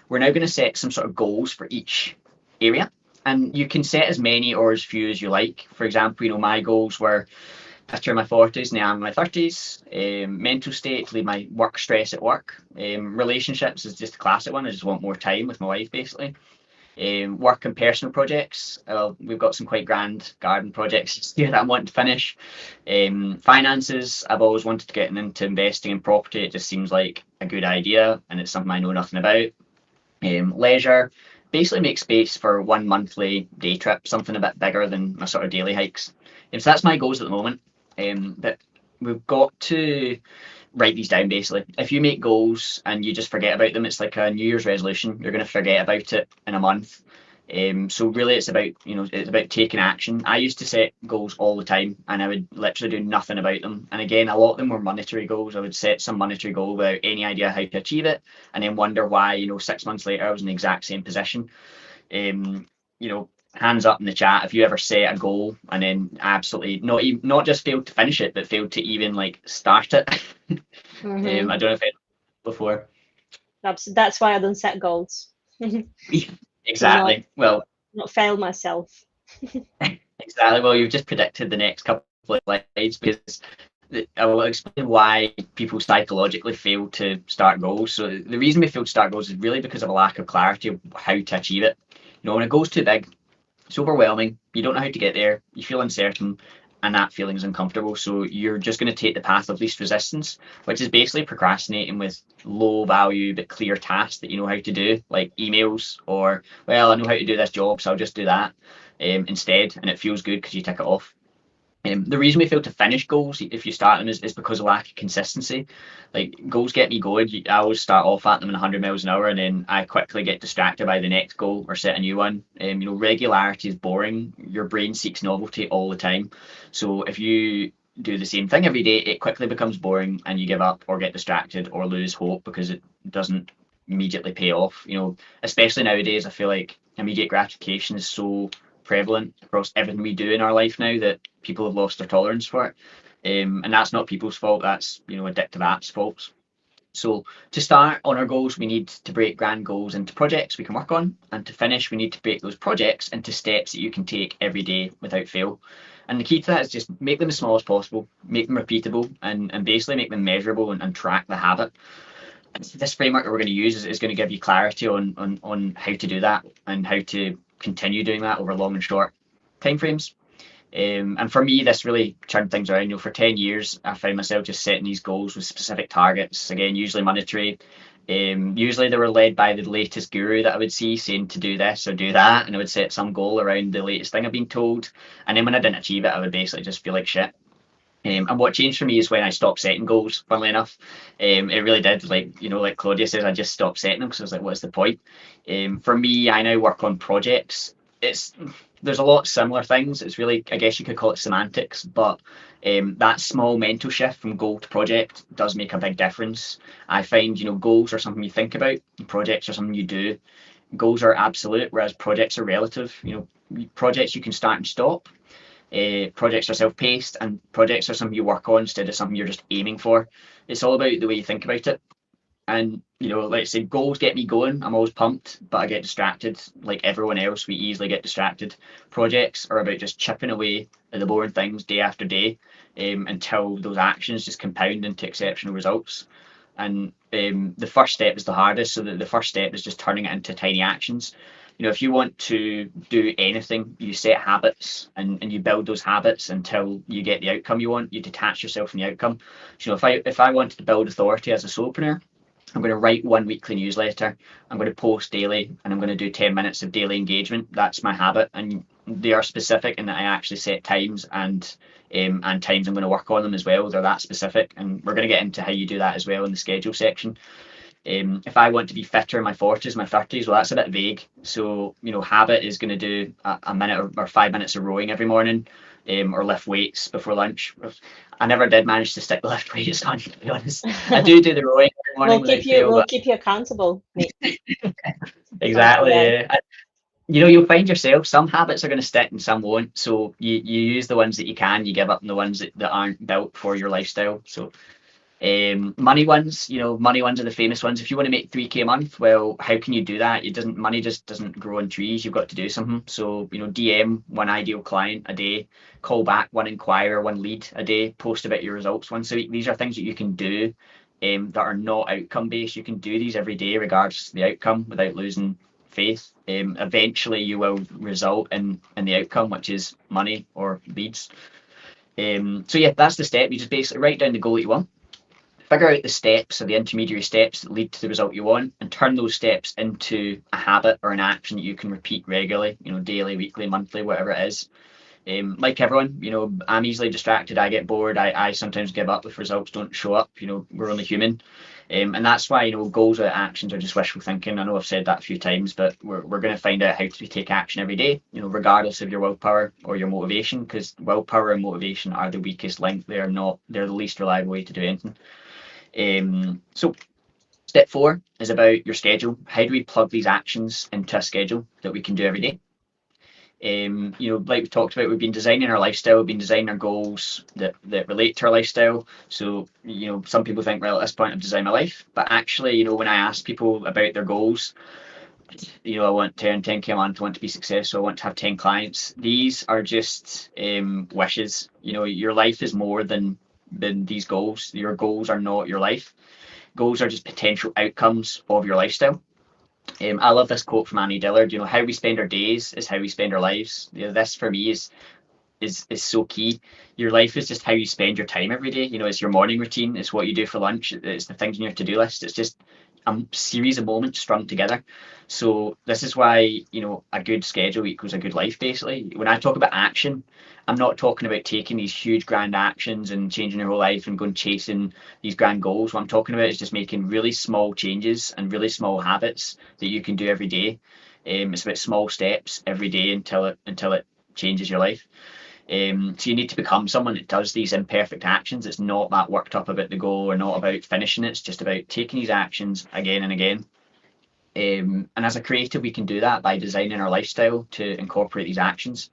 We're now going to set some sort of goals for each area, and you can set as many or as few as you like. For example, my goals were after my 40s, now I'm in my 30s. Mental state, to leave my work stress at work. Relationships is just a classic one. I just want more time with my wife, basically. Work and personal projects. We've got some quite grand garden projects here that I want to finish. Finances, I've always wanted to get into investing in property. It just seems like a good idea, and it's something I know nothing about. Leisure, basically make space for one monthly day trip, something a bit bigger than my sort of daily hikes. So that's my goals at the moment. But we've got to write these down basically. If you make goals and you just forget about them, it's like a New Year's resolution. You're going to forget about it in a month. So really, it's about it's about taking action. I used to set goals all the time, and I would literally do nothing about them. And again, a lot of them were monetary goals. I would set some monetary goal without any idea how to achieve it, and then wonder why 6 months later I was in the exact same position. Hands up in the chat if you ever set a goal and then absolutely not just failed to finish it, but failed to even like start it. Mm-hmm. I don't know if it before. That's why I don't set goals. Exactly. Well, not fail myself. exactly. Well, you've just predicted the next couple of slides because I will explain why people psychologically fail to start goals. So the reason we fail to start goals is really because of a lack of clarity of how to achieve it. When a goal's too big, it's overwhelming. You don't know how to get there. You feel uncertain, and that feeling is uncomfortable. So you're just going to take the path of least resistance, which is basically procrastinating with low value but clear tasks that you know how to do, like emails or, well, I know how to do this job, so I'll just do that instead, and it feels good because you tick it off. The reason we fail to finish goals, if you start them, is because of lack of consistency. Like, goals get me going. I always start off at them in 100 miles an hour, and then I quickly get distracted by the next goal or set a new one. Regularity is boring. Your brain seeks novelty all the time. So if you do the same thing every day, it quickly becomes boring, and you give up or get distracted or lose hope because it doesn't immediately pay off. Especially nowadays, I feel like immediate gratification is so prevalent across everything we do in our life now that people have lost their tolerance for it. And that's not people's fault, that's addictive apps' faults. So to start on our goals, we need to break grand goals into projects we can work on, and to finish, we need to break those projects into steps that you can take every day without fail. And the key to that is just make them as small as possible, make them repeatable, and basically make them measurable and track the habit. This framework that we're going to use is going to give you clarity on how to do that and how to continue doing that over long and short timeframes. And for me, this really turned things around. For 10 years, I found myself just setting these goals with specific targets, again, usually monetary. Usually they were led by the latest guru that I would see saying to do this or do that, and I would set some goal around the latest thing I've been told. And then when I didn't achieve it, I would basically just feel like shit. And what changed for me is when I stopped setting goals, funnily enough. It really did. Like Claudia says, I just stopped setting them because I was like, what's the point? For me, I now work on projects. There's a lot of similar things. It's really, I guess you could call it semantics, but that small mental shift from goal to project does make a big difference. I find, goals are something you think about, and projects are something you do. Goals are absolute, whereas projects are relative. Projects you can start and stop. Projects are self-paced, and projects are something you work on instead of something you're just aiming for. It's all about the way you think about it. And like I say, goals get me going. I'm always pumped, but I get distracted. Like everyone else, we easily get distracted. Projects are about just chipping away at the boring things day after day until those actions just compound into exceptional results. And the first step is the hardest. So the first step is just turning it into tiny actions. If you want to do anything, you set habits and you build those habits until you get the outcome you want. You detach yourself from the outcome. If I wanted to build authority as a solopreneur, I'm going to write one weekly newsletter. I'm going to post daily, and I'm going to do 10 minutes of daily engagement. That's my habit, and they are specific in that I actually set times and times I'm going to work on them as well. They're that specific, and we're going to get into how you do that as well in the schedule section. If I want to be fitter in my 40s, my 30s, well, that's a bit vague. So, habit is going to do a minute or 5 minutes of rowing every morning, or lift weights before lunch. I never did manage to stick the lift weights on, to be honest. I do the rowing every morning without fail. We'll keep you accountable, mate. Exactly. Yeah. You'll find yourself, some habits are going to stick and some won't. So you use the ones that you can, you give up on the ones that aren't built for your lifestyle. So money ones are the famous ones. If you want to make 3k a month, well, how can you do that? Money just doesn't grow on trees. You've got to do something. So DM one ideal client a day, call back one inquirer, one lead a day, post about your results once a week. These are things that you can do that are not outcome based. You can do these every day regardless of the outcome without losing faith. Eventually you will result in the outcome, which is money or leads. So yeah, that's the step. You just basically write down the goal that you want. figure out the steps or the intermediary steps that lead to the result you want, and turn those steps into a habit or an action that you can repeat regularly, daily, weekly, monthly, whatever it is. Like everyone, I'm easily distracted. I get bored. I sometimes give up if results don't show up. We're only human. And that's why, goals or actions are just wishful thinking. I know I've said that a few times, but we're going to find out how to take action every day, regardless of your willpower or your motivation, because willpower and motivation are the weakest link. They're the least reliable way to do anything. So step 4 is about your schedule. How do we plug these actions into a schedule that we can do every day? Like we talked about, we've been designing our lifestyle, we've been designing our goals that relate to our lifestyle. So, some people think, well, at this point I've designed my life, but actually, when I ask people about their goals, I want to earn 10k a month, I want to be successful, I want to have 10 clients. These are just wishes. Your life is more than these goals. Your goals are not your life. Goals are just potential outcomes of your lifestyle. I love this quote from Annie Dillard. How we spend our days is how we spend our lives. This for me is so key. Your life is just how you spend your time every day. It's your morning routine. It's what you do for lunch. It's the things in your to-do list. It's just a series of moments strung together. So this is why, a good schedule equals a good life, basically. When I talk about action, I'm not talking about taking these huge grand actions and changing your whole life and going chasing these grand goals. What I'm talking about is just making really small changes and really small habits that you can do every day. It's about small steps every day until it changes your life. So you need to become someone that does these imperfect actions. It's not that worked up about the goal or not about finishing it. It's just about taking these actions again and again. And as a creative, we can do that by designing our lifestyle to incorporate these actions.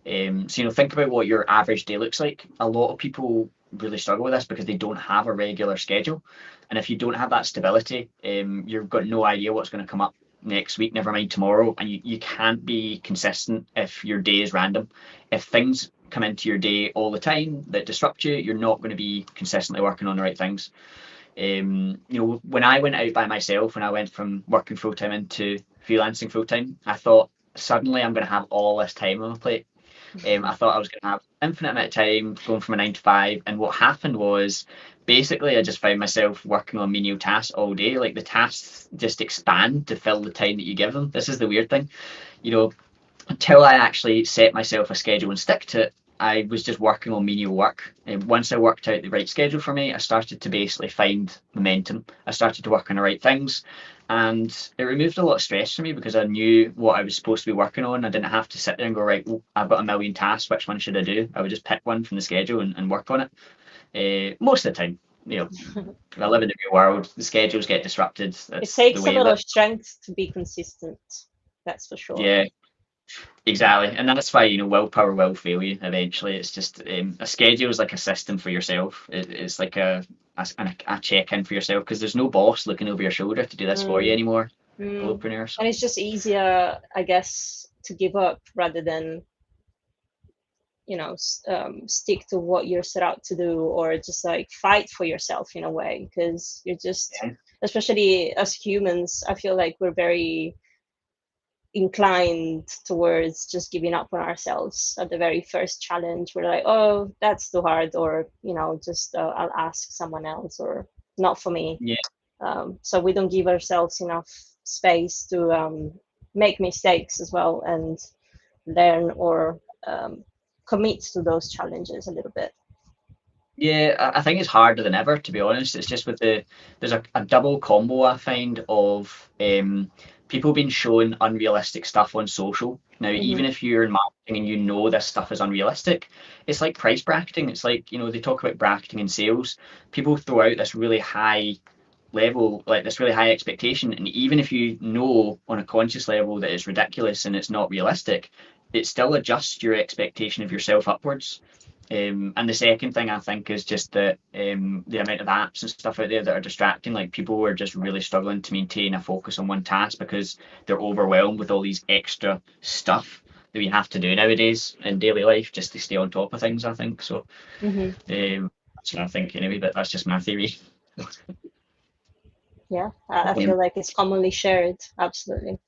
So, think about what your average day looks like. A lot of people really struggle with this because they don't have a regular schedule. And if you don't have that stability, you've got no idea what's going to come up next week, never mind tomorrow. And you can't be consistent if your day is random. If things come into your day all the time that disrupt you, you're not going to be consistently working on the right things. When I went out by myself, when I went from working full time into freelancing full time, I thought suddenly I'm going to have all this time on my plate. I thought I was going to have infinite amount of time going from a 9 to 5, and what happened was basically I just found myself working on menial tasks all day. Like the tasks just expand to fill the time that you give them. This is the weird thing, until I actually set myself a schedule and stick to it. I was just working on menial work, and once I worked out the right schedule for me, I started to basically find momentum. I started to work on the right things, and it removed a lot of stress for me because I knew what I was supposed to be working on. I didn't have to sit there and go, right, well, I've got a million tasks, which one should I do? I would just pick one from the schedule and work on it. Most of the time, I live in the real world, the schedules get disrupted. It That's the takes a way of lot it. of strength to be consistent. That's for sure. Yeah, exactly, and that's why willpower will fail you eventually. It's just a schedule is like a system for yourself. It's like a check-in for yourself because there's no boss looking over your shoulder to do this for you Mm, anymore. mm. Solopreneurs. And it's just easier, I guess, to give up rather than stick to what you're set out to do, or just like fight for yourself in a way, because you're just, Yeah, especially as humans, I feel like we're very inclined towards just giving up on ourselves at the very first challenge. We're like, oh, that's too hard, or just I'll ask someone else, or not for me. yeah, So we don't give ourselves enough space to make mistakes as well and learn, or commit to those challenges a little bit. yeah. I think it's harder than ever, to be honest. It's just there's a double combo I find of people being shown unrealistic stuff on social. Now, Hmm. even if you're in marketing and this stuff is unrealistic, it's like price bracketing. It's like, they talk about bracketing in sales. People throw out this really high level, like this really high expectation, and even if you know on a conscious level that it's ridiculous and it's not realistic, it still adjusts your expectation of yourself upwards. And the second thing I think is just that the amount of apps and stuff out there that are distracting. Like people are just really struggling to maintain a focus on one task because they're overwhelmed with all these extra stuff that we have to do nowadays in daily life just to stay on top of things, I think. So Hmm. that's what I think anyway, but that's just my theory. Yeah, I Um, feel like it's commonly shared. Absolutely.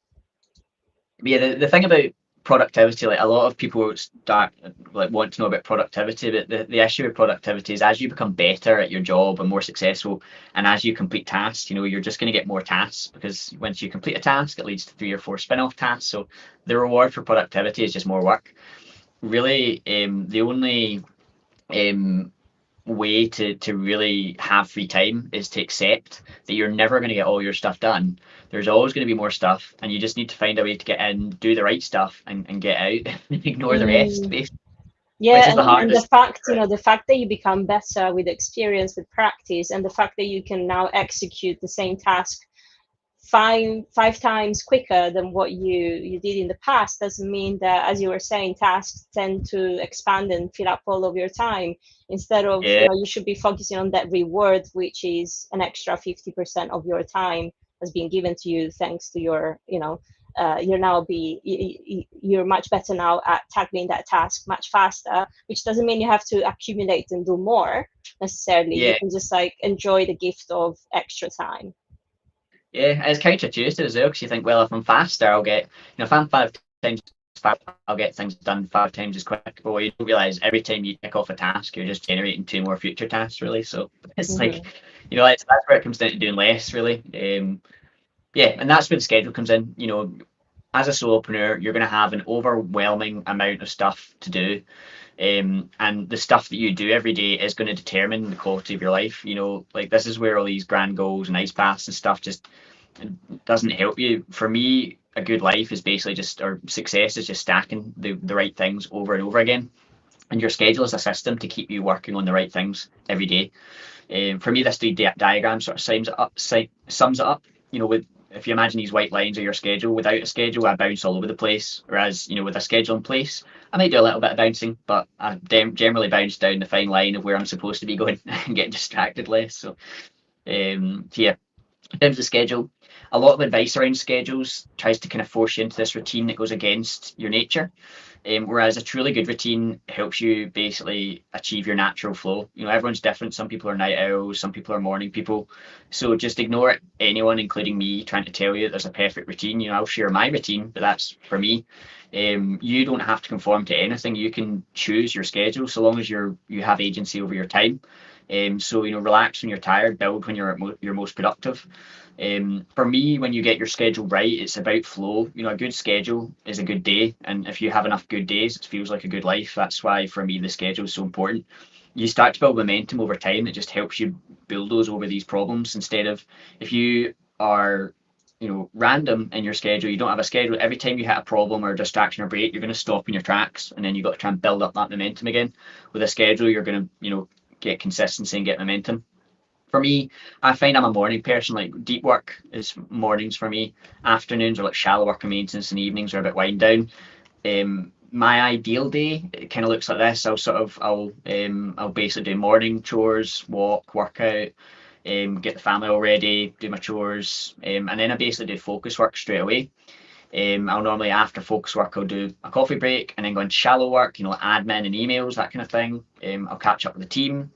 yeah, the thing about productivity, like a lot of people start like want to know about productivity, but the issue with productivity is as you become better at your job and more successful, and as you complete tasks, you're just going to get more tasks, because once you complete a task, it leads to 3 or 4 spin-off tasks. So the reward for productivity is just more work. Really, the only um, way to really have free time is to accept that you're never going to get all your stuff done. There's always going to be more stuff, and you just need to find a way to get in, do the right stuff, and get out, and ignore the rest, Mm. basically, which Yeah, is the and the hardest. fact, the fact that you become better with experience, with practice, and the fact that you can now execute the same task five times quicker than what you did in the past doesn't mean that, as you were saying, tasks tend to expand and fill up all of your time. Instead of, Yeah, you should be focusing on that reward, which is an extra 50% of your time has been given to you thanks to your, you're much better now at tackling that task much faster, which doesn't mean you have to accumulate and do more necessarily. You yeah, can just like enjoy the gift of extra time. yeah. It's counterintuitive as well, because you think, well, if I'm faster, I'll get, if I'm 5 times fast, I'll get things done 5 times as quick. But what you don't realize, every time you tick off a task, you're just generating 2 more future tasks, really. So it's like, Hmm. that's where it comes down to doing less, really. Yeah, and that's where the schedule comes in. As a solopreneur, you're going to have an overwhelming amount of stuff to do. And the stuff that you do every day is going to determine the quality of your life. Like, this is where all these grand goals and ice baths and stuff just doesn't help you. For me, a good life is basically just, or success is just stacking the right things over and over again. And your schedule is a system to keep you working on the right things every day. For me, this diagram sort of sums it up. With, if you imagine these white lines of your schedule, without a schedule, I bounce all over the place. Whereas, with a schedule in place, I might do a little bit of bouncing, but I generally bounce down the fine line of where I'm supposed to be going and get distracted less. So yeah, in terms of schedule, a lot of advice around schedules tries to kind of force you into this routine that goes against your nature. Whereas a truly good routine helps you basically achieve your natural flow. Everyone's different. Some people are night owls, some people are morning people. So just ignore it. Anyone, including me, trying to tell you that there's a perfect routine. I'll share my routine, but that's for me. You don't have to conform to anything. You can choose your schedule, so long as you have agency over your time. So relax when you're tired, build when you're at your most productive. For me, when you get your schedule right, it's about flow. A good schedule is a good day, and if you have enough good days, it feels like a good life. That's why, for me, the schedule is so important. You start to build momentum over time. It just helps you bulldoze over these problems, instead of, if you are random in your schedule, you don't have a schedule, every time you hit a problem or a distraction or break, you're going to stop in your tracks, and then you've got to try and build up that momentum again. With a schedule, you're going to get consistency and get momentum. For me, I find I'm a morning person. Like, deep work is mornings for me. Afternoons are like shallow work and maintenance, and evenings are a bit wind down. My ideal day, it kind of looks like this. I'll basically do morning chores, walk, workout, get the family all ready, do my chores, and then I basically do focus work straight away. I'll normally, after focus work, I'll do a coffee break and then go into shallow work, admin and emails, that kind of thing. I'll catch up with the team,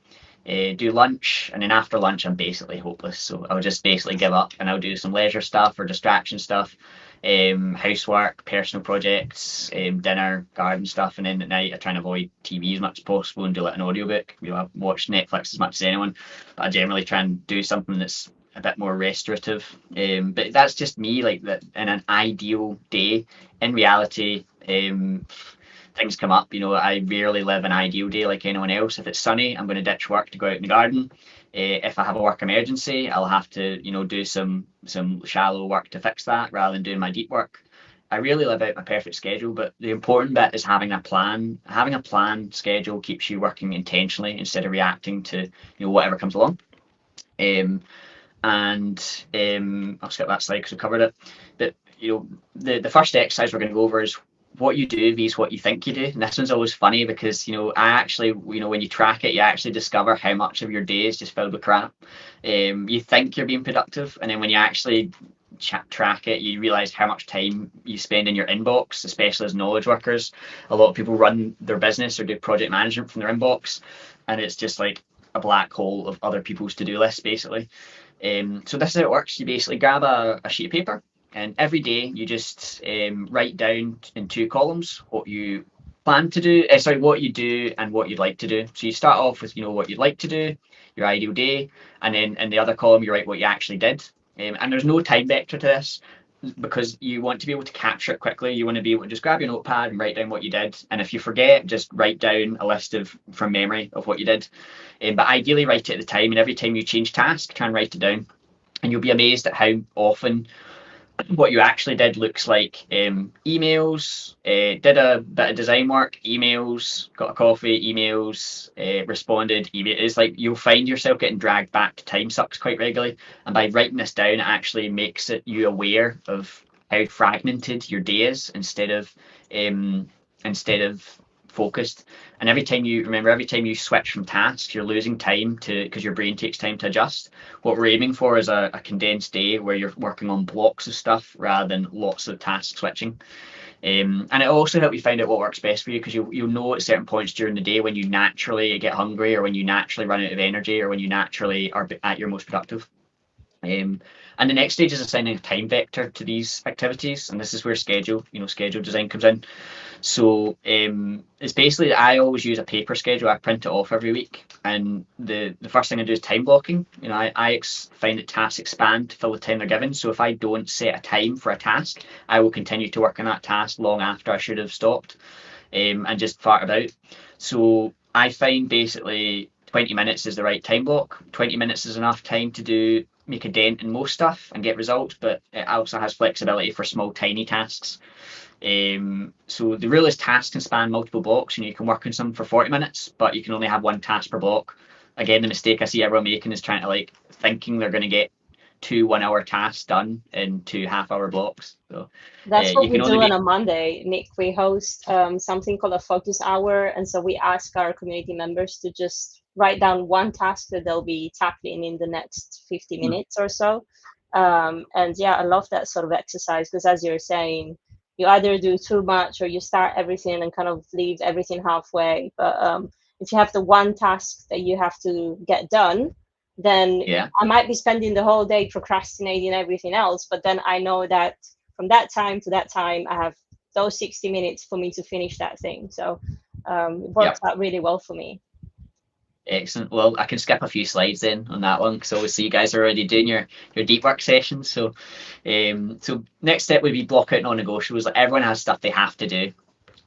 do lunch, and then after lunch, I'm basically hopeless. So I'll just basically give up, and I'll do some leisure stuff or distraction stuff, housework, personal projects, dinner, garden stuff, and then at night I try and avoid TV as much as possible and do like an audiobook. I watch Netflix as much as anyone, but I generally try and do something that's a bit more restorative. But that's just me, like that in an ideal day. In reality, things come up. I rarely live an ideal day like anyone else. If it's sunny, I'm going to ditch work to go out in the garden. If I have a work emergency, I'll have to, do some shallow work to fix that rather than doing my deep work. I really live out my perfect schedule, but the important bit is having a plan. Having a planned schedule keeps you working intentionally instead of reacting to, whatever comes along. And I'll skip that slide because we covered it. But the first exercise we're going to go over is what you do versus what you think you do. And this one's always funny because I actually, when you track it, you actually discover how much of your day is just filled with crap. You think you're being productive, and then when you actually track it, you realize how much time you spend in your inbox, especially as knowledge workers. A lot of people run their business or do project management from their inbox, and it's just like a black hole of other people's to-do lists, basically. So this is how it works. You basically grab a sheet of paper, And every day you just write down in 2 columns what you plan to do, what you do and what you'd like to do. So you start off with, what you'd like to do, your ideal day, and then in the other column you write what you actually did. And there's no time vector to this because you want to be able to capture it quickly. You want to be able to just grab your notepad and write down what you did. And if you forget, just write down a list from memory of what you did. But ideally write it at the time, and every time you change task, try and write it down. And you'll be amazed at how often what you actually did looks like emails, did a bit of design work, emails, got a coffee, emails, responded, email. It's like you'll find yourself getting dragged back to time sucks quite regularly. And by writing this down, it actually makes you aware of how fragmented your day is instead of focused. And every time you switch from tasks, you're losing time because your brain takes time to adjust. What we're aiming for is a condensed day where you're working on blocks of stuff rather than lots of task switching. And it'll also help you find out what works best for you, because you'll know at certain points during the day when you naturally get hungry, or when you naturally run out of energy, or when you naturally are at your most productive. And the next stage is assigning a time vector to these activities, and this is where schedule design comes in. So it's basically, I always use a paper schedule. I print it off every week, and the first thing I do is time blocking. I find that tasks expand to fill the time they're given. So if I don't set a time for a task, I will continue to work on that task long after I should have stopped, and just fart about. So I find basically 20 minutes is the right time block. 20 minutes is enough time to make a dent in most stuff and get results, but it also has flexibility for small, tiny tasks. So the rule is tasks can span multiple blocks. You can work on some for 40 minutes, but you can only have one task per block. Again, the mistake I see everyone making is trying to thinking they're going to get 2 1-hour tasks done in 2 half-hour blocks. So that's what you we can do only on a Monday, Nick. We host something called a focus hour, and so we ask our community members to just write down one task that they'll be tackling in the next 50 minutes or so. And yeah, I love that sort of exercise, because as you're saying, you either do too much or you start everything and kind of leave everything halfway. But if you have the one task that you have to get done, then I might be spending the whole day procrastinating everything else, but then I know that from that time to that time, I have those 60 minutes for me to finish that thing. So it works out really well for me. Excellent. Well, I can skip a few slides then on that one, because obviously you guys are already doing your deep work sessions. So next step would be block out non-negotiables. Everyone has stuff they have to do.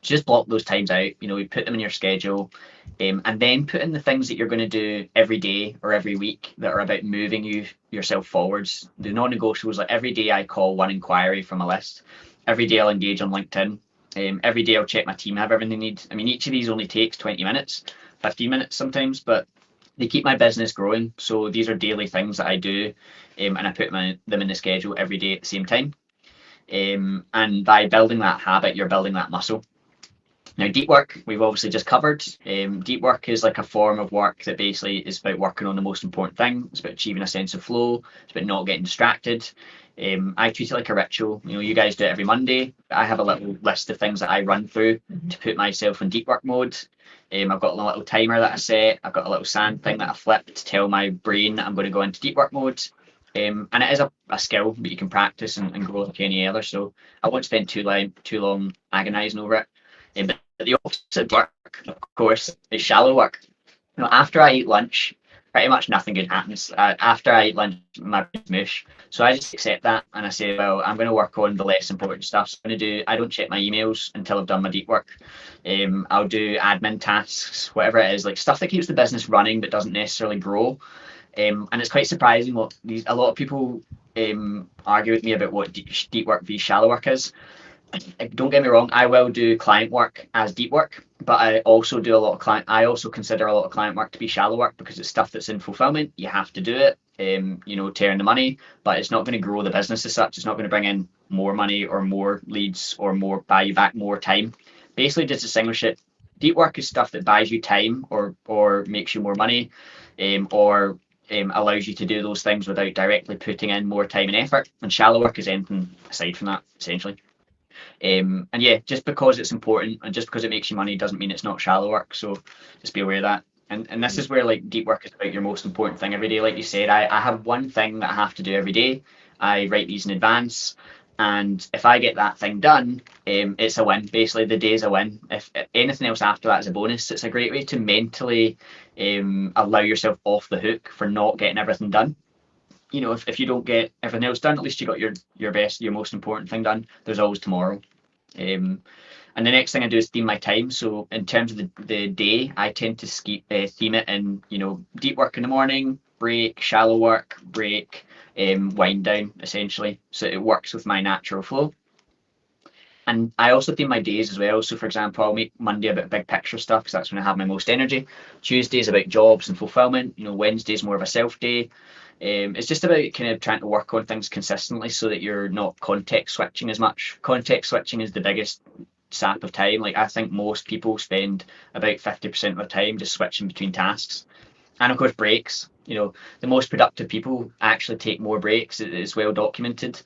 Just block those times out. We put them in your schedule, and then put in the things that you're going to do every day or every week that are about moving yourself forwards. The non-negotiables, every day I call one inquiry from a list. Every day I'll engage on LinkedIn. Every day I'll check my team have everything they need. I mean, each of these only takes 20 minutes. 15 minutes sometimes, but they keep my business growing. So these are daily things that I do, and I put them in the schedule every day at the same time. And by building that habit, you're building that muscle. Now, deep work, we've obviously just covered. Deep work is like a form of work that basically is about working on the most important thing. It's about achieving a sense of flow. It's about not getting distracted. I treat it like a ritual. You guys do it every Monday. I have a little list of things that I run through to put myself in deep work mode. I've got a little timer that I set. I've got a little sand thing that I flip to tell my brain that I'm going to go into deep work mode. And it is a skill that you can practice and grow like any other. So I won't spend too long agonising over it. But the opposite of work, of course, is shallow work. After I eat lunch, pretty much nothing good happens. After I eat lunch, my brain's mush. So I just accept that, and I say, well, I'm going to work on the less important stuff. So I don't check my emails until I've done my deep work. I'll do admin tasks, whatever it is, like stuff that keeps the business running but doesn't necessarily grow. And it's quite surprising what a lot of people argue with me about what deep work v shallow work is. Don't get me wrong, I will do client work as deep work, but I also do a lot of I also consider a lot of client work to be shallow work, because it's stuff that's in fulfillment. You have to do it, to earn the money, but it's not going to grow the business as such. It's not going to bring in more money or more leads or buy you back more time. Basically, just distinguish it. Deep work is stuff that buys you time or makes you more money, or allows you to do those things without directly putting in more time and effort. And shallow work is anything aside from that, essentially. And yeah, just because it's important and just because it makes you money doesn't mean it's not shallow work. So just be aware of that. And this is where deep work is about your most important thing every day. Like you said, I have one thing that I have to do every day. I write these in advance. And if I get that thing done, it's a win. Basically, the day's a win. If anything else after that is a bonus, it's a great way to mentally allow yourself off the hook for not getting everything done. You know, if you don't get everything else done, at least you got your most important thing done. There's always tomorrow. Um, and the next thing I do is theme my time. So in terms of the day, I tend to theme it in, deep work in the morning, break, shallow work, break, wind down, essentially. So it works with my natural flow. And I also theme my days as well. So for example, I'll make Monday about big picture stuff because that's when I have my most energy. Tuesday's about jobs and fulfillment. Wednesday's more of a self day. It's just about kind of trying to work on things consistently so that you're not context switching as much. Context switching is the biggest sap of time. Like I think most people spend about 50% of their time just switching between tasks. And of course breaks. The most productive people actually take more breaks. It's well documented.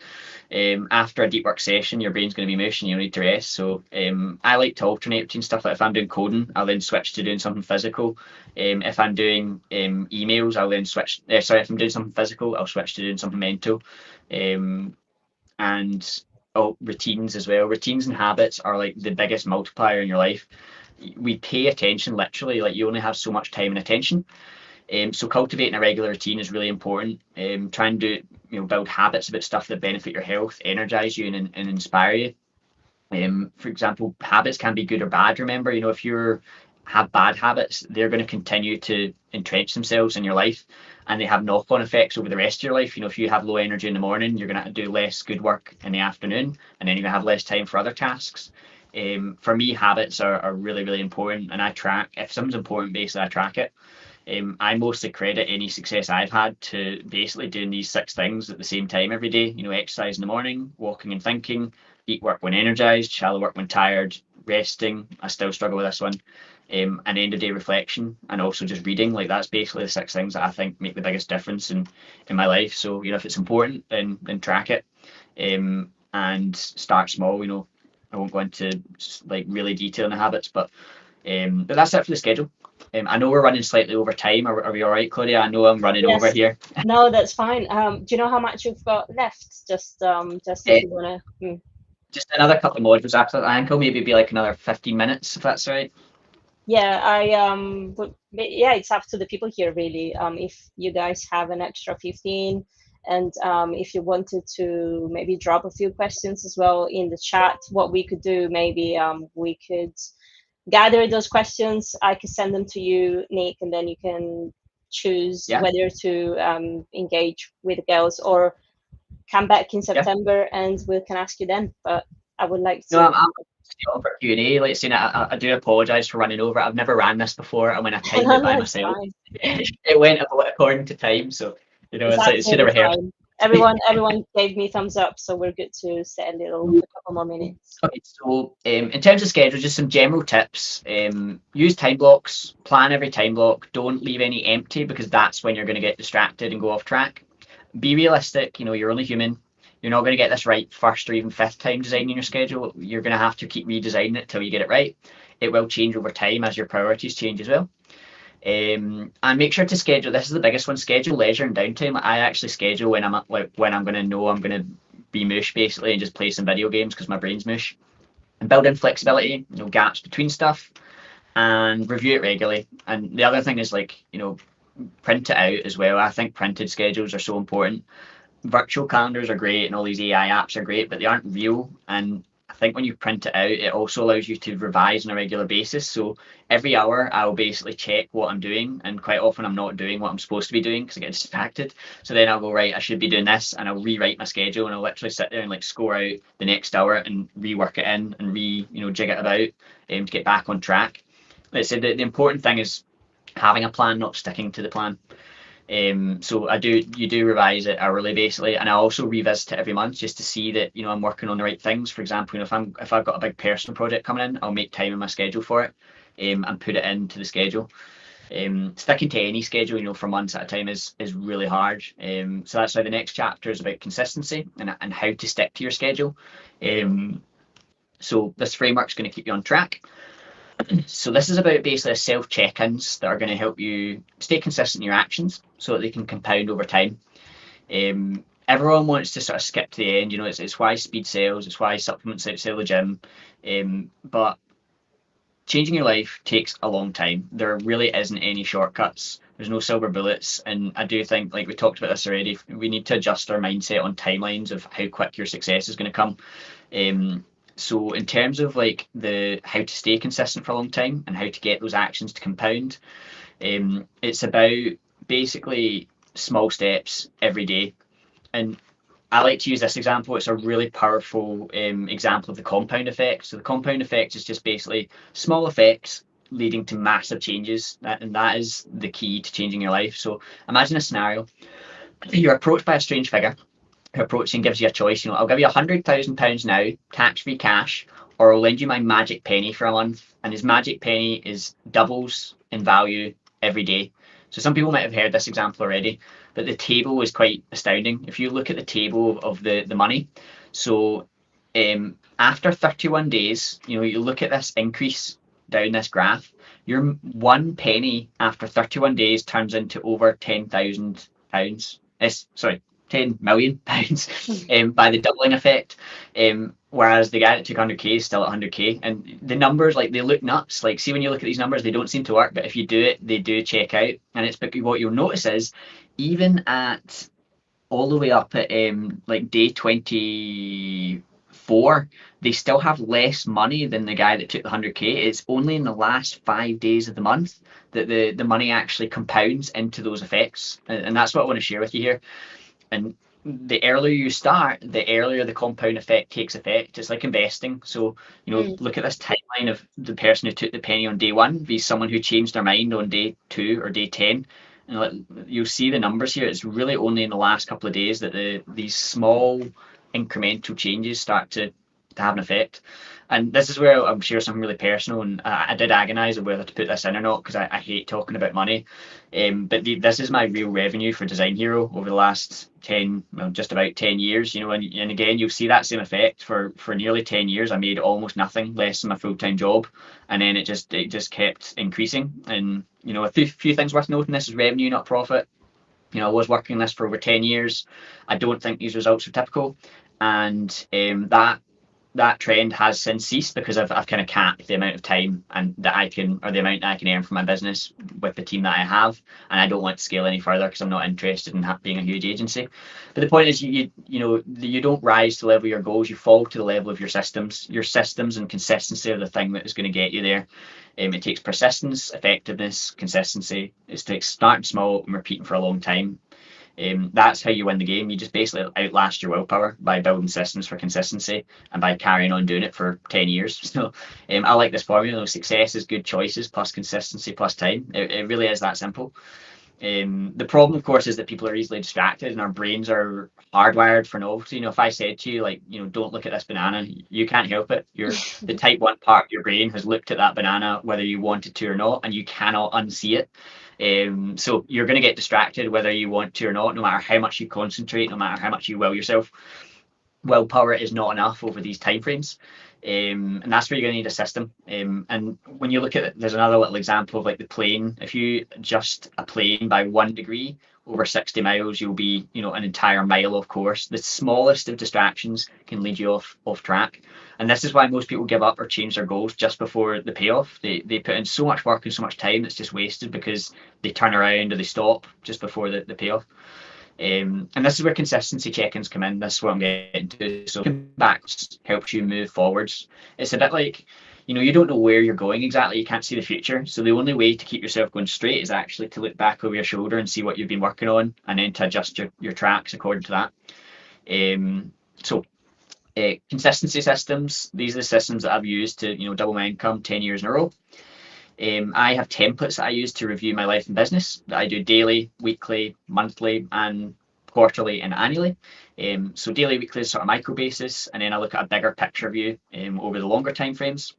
After a deep work session, your brain's going to be mush and you need to rest. So I like to alternate between stuff. Like if I'm doing coding, I'll then switch to doing something physical. If I'm doing emails, I'll then switch. If I'm doing something physical, I'll switch to doing something mental. And routines as well. Routines and habits are like the biggest multiplier in your life. We pay attention literally. Like you only have so much time and attention. So cultivating a regular routine is really important. Try and build habits about stuff that benefit your health, energize you, and inspire you. For example, habits can be good or bad. Remember, if you have bad habits, they're going to continue to entrench themselves in your life, and they have knock-on effects over the rest of your life. If you have low energy in the morning, you're going to do less good work in the afternoon, and then you're going to have less time for other tasks. For me, habits are really, really important, and I track. If something's important, basically, I track it. I mostly credit any success I've had to basically doing these 6 things at the same time every day. Exercise in the morning, walking and thinking, deep work when energized, shallow work when tired, resting. I still struggle with this one. An end of day reflection, and also just reading. Like that's basically the 6 things that I think make the biggest difference in my life. So if it's important, then track it, and start small. I won't go into like really detail in the habits, but that's it for the schedule. I know we're running slightly over time. Are we all right, Claudia? I know I'm running over here. No, that's fine. Do you know how much you've got left? Just if you wanna. Just another couple of modules after that. I think it'll maybe be like another 15 minutes, if that's right. Yeah, it's up to the people here really. If you guys have an extra 15, and if you wanted to maybe drop a few questions as well in the chat, what we could do, maybe we could gather those questions. I can send them to you, Nick, and then you can choose whether to engage with the girls or come back in September and we can ask you then. But I would like to. No, I'm on for Q&A. Like saying, I do apologise for running over. I've never ran this before, and when I timed it by myself, it went according to time. So it's should have rehearsed. Everyone gave me thumbs up, so we're good to set a couple more minutes. Okay, so in terms of schedule, just some general tips. Use time blocks. Plan every time block. Don't leave any empty, because that's when you're going to get distracted and go off track. Be realistic. You're only human. You're not going to get this right first or even 5th time designing your schedule. You're going to have to keep redesigning it till you get it right. It will change over time as your priorities change as well. And make sure to schedule. This is the biggest one. Schedule leisure and downtime. I actually schedule when I'm going to know I'm going to be mush basically and just play some video games because my brain's mush. And build in flexibility. Gaps between stuff, and review it regularly. And the other thing is print it out as well. I think printed schedules are so important. Virtual calendars are great and all these AI apps are great, but they aren't real. And I think when you print it out, it also allows you to revise on a regular basis. So every hour I'll basically check what I'm doing, and quite often I'm not doing what I'm supposed to be doing because I get distracted. So then I'll go, right, I should be doing this, and I'll rewrite my schedule, and I'll literally sit there and score out the next hour and rework it in and jig it about to get back on track. Let's say the important thing is having a plan, not sticking to the plan. So you do revise it hourly basically, and I also revisit it every month just to see that I'm working on the right things. For example, if I've got a big personal project coming in, I'll make time in my schedule for it, and put it into the schedule. Sticking to any schedule for months at a time is really hard. So that's why the next chapter is about consistency and how to stick to your schedule. So this framework's going to keep you on track. So this is about basically self check-ins that are going to help you stay consistent in your actions so that they can compound over time. everyone wants to sort of skip to the end. It's why speed sells, it's why supplements outsell the gym. But changing your life takes a long time. There really isn't any shortcuts. There's no silver bullets. And I do think, like we talked about this already, we need to adjust our mindset on timelines of how quick your success is going to come. So in terms of like the how to stay consistent for a long time and how to get those actions to compound, it's about basically small steps every day. And I like to use this example. It's a really powerful example of the compound effect. So the compound effect is just basically small effects leading to massive changes, and that is the key to changing your life. So imagine a scenario: you're approached by a strange figure who approaches and gives you a choice. I'll give you £100,000 now, tax-free cash, or I'll lend you my magic penny for a month. And his magic penny is doubles in value every day. So some people might have heard this example already, but the table is quite astounding. If you look at the table of the money, so after 31 days, you look at this increase down this graph, your 1 penny after 31 days turns into over £10,000. Sorry, £10 million by the doubling effect. Whereas the guy that took 100k is still at 100k, and the numbers, like, they look nuts. Like, see, when you look at these numbers, they don't seem to work, but if you do it, they do check out. And it's because what you'll notice is, even at all the way up at like day 24, they still have less money than the guy that took the 100k. It's only in the last 5 days of the month that the money actually compounds into those effects, and that's what I want to share with you here. And the earlier you start, the earlier the compound effect takes effect. It's like investing. So, look at this timeline of the person who took the penny on day 1 versus someone who changed their mind on day 2 or day 10. And you'll see the numbers here. It's really only in the last couple of days that these small incremental changes start to have an effect. And this is where I'm sure something really personal, and I did agonize on whether to put this in or not, because I hate talking about money. But this is my real revenue for Design Hero over the last just about 10 years. And again, you'll see that same effect. For nearly 10 years, I made almost nothing less than my full-time job, and then it just kept increasing. And a few things worth noting: this is revenue, not profit. I was working this for over 10 years. I don't think these results are typical, and that trend has since ceased because I've kind of capped the amount of time and the amount that I can earn from my business with the team that I have, and I don't want to scale any further because I'm not interested in being a huge agency. But the point is, you don't rise to the level of your goals; you fall to the level of your systems. Your systems and consistency are the thing that is going to get you there. It takes persistence, effectiveness, consistency. It's to start small and repeating for a long time. That's how you win the game. You just basically outlast your willpower by building systems for consistency and by carrying on doing it for 10 years. So I like this formula. Success is good choices plus consistency plus time. It really is that simple. The problem, of course, is that people are easily distracted and our brains are hardwired for novelty. If I said to you, like, don't look at this banana, you can't help it. The type 1 part of your brain has looked at that banana whether you wanted to or not, and you cannot unsee it. So you're going to get distracted whether you want to or not, no matter how much you concentrate, no matter how much you will yourself. Willpower is not enough over these timeframes. And that's where you're going to need a system. And when you look at it, there's another little example of like the plane. If you adjust a plane by 1 degree over 60 miles, you'll be, an entire mile off course. The smallest of distractions can lead you off track. And this is why most people give up or change their goals just before the payoff. They put in so much work and so much time that's just wasted because they turn around or they stop just before the payoff. And this is where consistency check-ins come in. This is what I'm getting to. So looking back helps you move forwards. It's a bit like, you don't know where you're going exactly. You can't see the future. So the only way to keep yourself going straight is actually to look back over your shoulder and see what you've been working on, and then to adjust your tracks according to that. Consistency systems. These are the systems that I've used to, double my income 10 years in a row. I have templates that I use to review my life and business that I do daily, weekly, monthly, and quarterly and annually. So daily, weekly is sort of micro basis, and then I look at a bigger picture view over the longer time frames.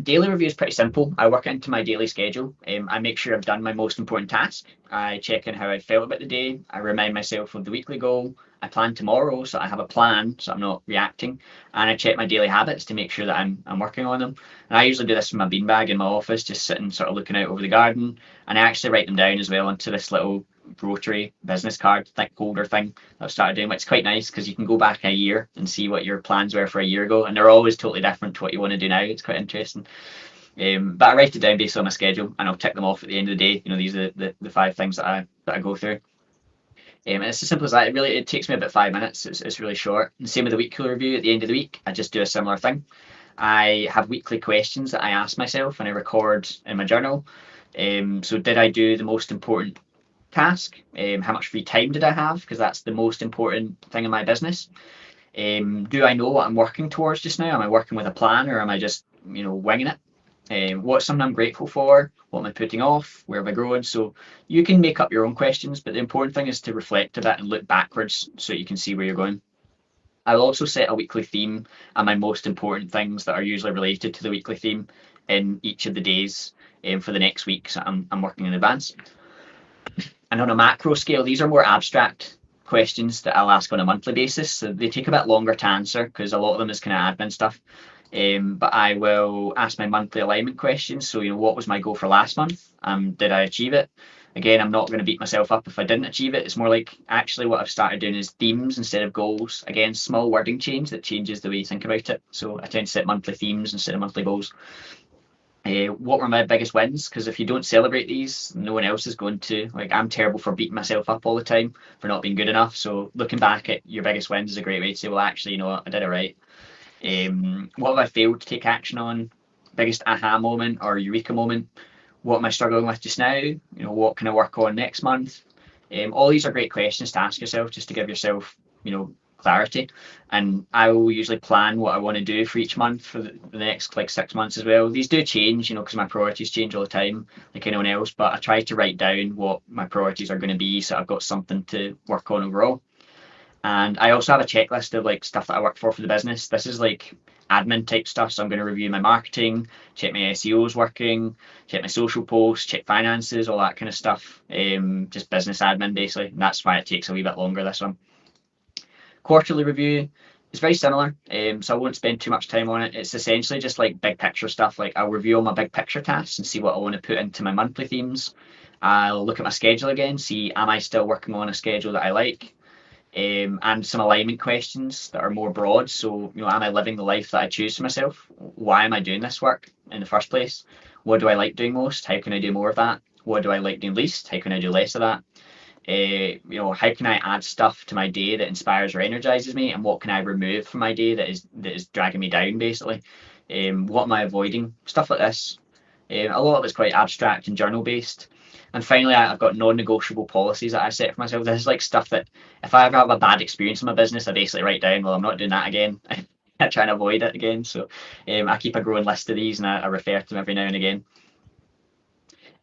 Daily review is pretty simple. I work into my daily schedule. I make sure I've done my most important task. I check in how I felt about the day. I remind myself of the weekly goal. I plan tomorrow, so I have a plan, so I'm not reacting. And I check my daily habits to make sure that I'm working on them. And I usually do this from my beanbag in my office, just sitting sort of looking out over the garden. And I actually write them down as well into this little rotary business card holder thing that I've started doing, which is quite nice because you can go back a year and see what your plans were for a year ago, and they're always totally different to what you want to do now. It's quite interesting. But I write it down based on my schedule, and I'll tick them off at the end of the day. These are the 5 things that I go through. And it's as simple as that. It takes me about 5 minutes. It's really short. And same with the weekly review. At the end of the week, I just do a similar thing. I have weekly questions that I ask myself, and I record in my journal. So did I do the most important task? How much free time did I have? Because that's the most important thing in my business. Do I know what I'm working towards just now? Am I working with a plan, or am I just winging it? What's something I'm grateful for? What am I putting off? Where have I grown? So you can make up your own questions, but the important thing is to reflect a bit and look backwards so you can see where you're going. I'll also set a weekly theme and my most important things that are usually related to the weekly theme in each of the days for the next week. So I'm working in advance. And on a macro scale, these are more abstract questions that I'll ask on a monthly basis. So they take a bit longer to answer because a lot of them is kind of admin stuff. But I will ask my monthly alignment questions. So, what was my goal for last month? Did I achieve it? Again, I'm not going to beat myself up if I didn't achieve it. It's more like actually what I've started doing is themes instead of goals. Again, small wording change that changes the way you think about it. So I tend to set monthly themes instead of monthly goals. What were my biggest wins? Because if you don't celebrate these, no one else is going to. Like, I'm terrible for beating myself up all the time for not being good enough. So looking back at your biggest wins is a great way to say, well, actually, I did it right. What have I failed to take action on? Biggest aha moment or eureka moment? What am I struggling with just now? What can I work on next month? All these are great questions to ask yourself just to give yourself, clarity. And I will usually plan what I want to do for each month for the next 6 months as well. These do change, because my priorities change all the time, like anyone else. But I try to write down what my priorities are going to be, so I've got something to work on overall. And I also have a checklist of stuff that I work for the business. This is admin type stuff. So I'm going to review my marketing, check my SEO's working, check my social posts, check finances, all that kind of stuff. Just business admin basically. And that's why it takes a wee bit longer, this one. Quarterly review is very similar. So I won't spend too much time on it. It's essentially just big picture stuff. I'll review all my big picture tasks and see what I want to put into my monthly themes. I'll look at my schedule again, see am I still working on a schedule that I like? And some alignment questions that are more broad. So, am I living the life that I choose for myself? Why am I doing this work in the first place? What do I like doing most? How can I do more of that? What do I like doing least? How can I do less of that? How can I add stuff to my day that inspires or energizes me? And what can I remove from my day that is dragging me down, basically? What am I avoiding? Stuff like this. A lot of it's quite abstract and journal based. And finally, I've got non-negotiable policies that I set for myself. This is stuff that if I ever have a bad experience in my business, I basically write down, well, I'm not doing that again. I try and avoid it again. So I keep a growing list of these and I refer to them every now and again.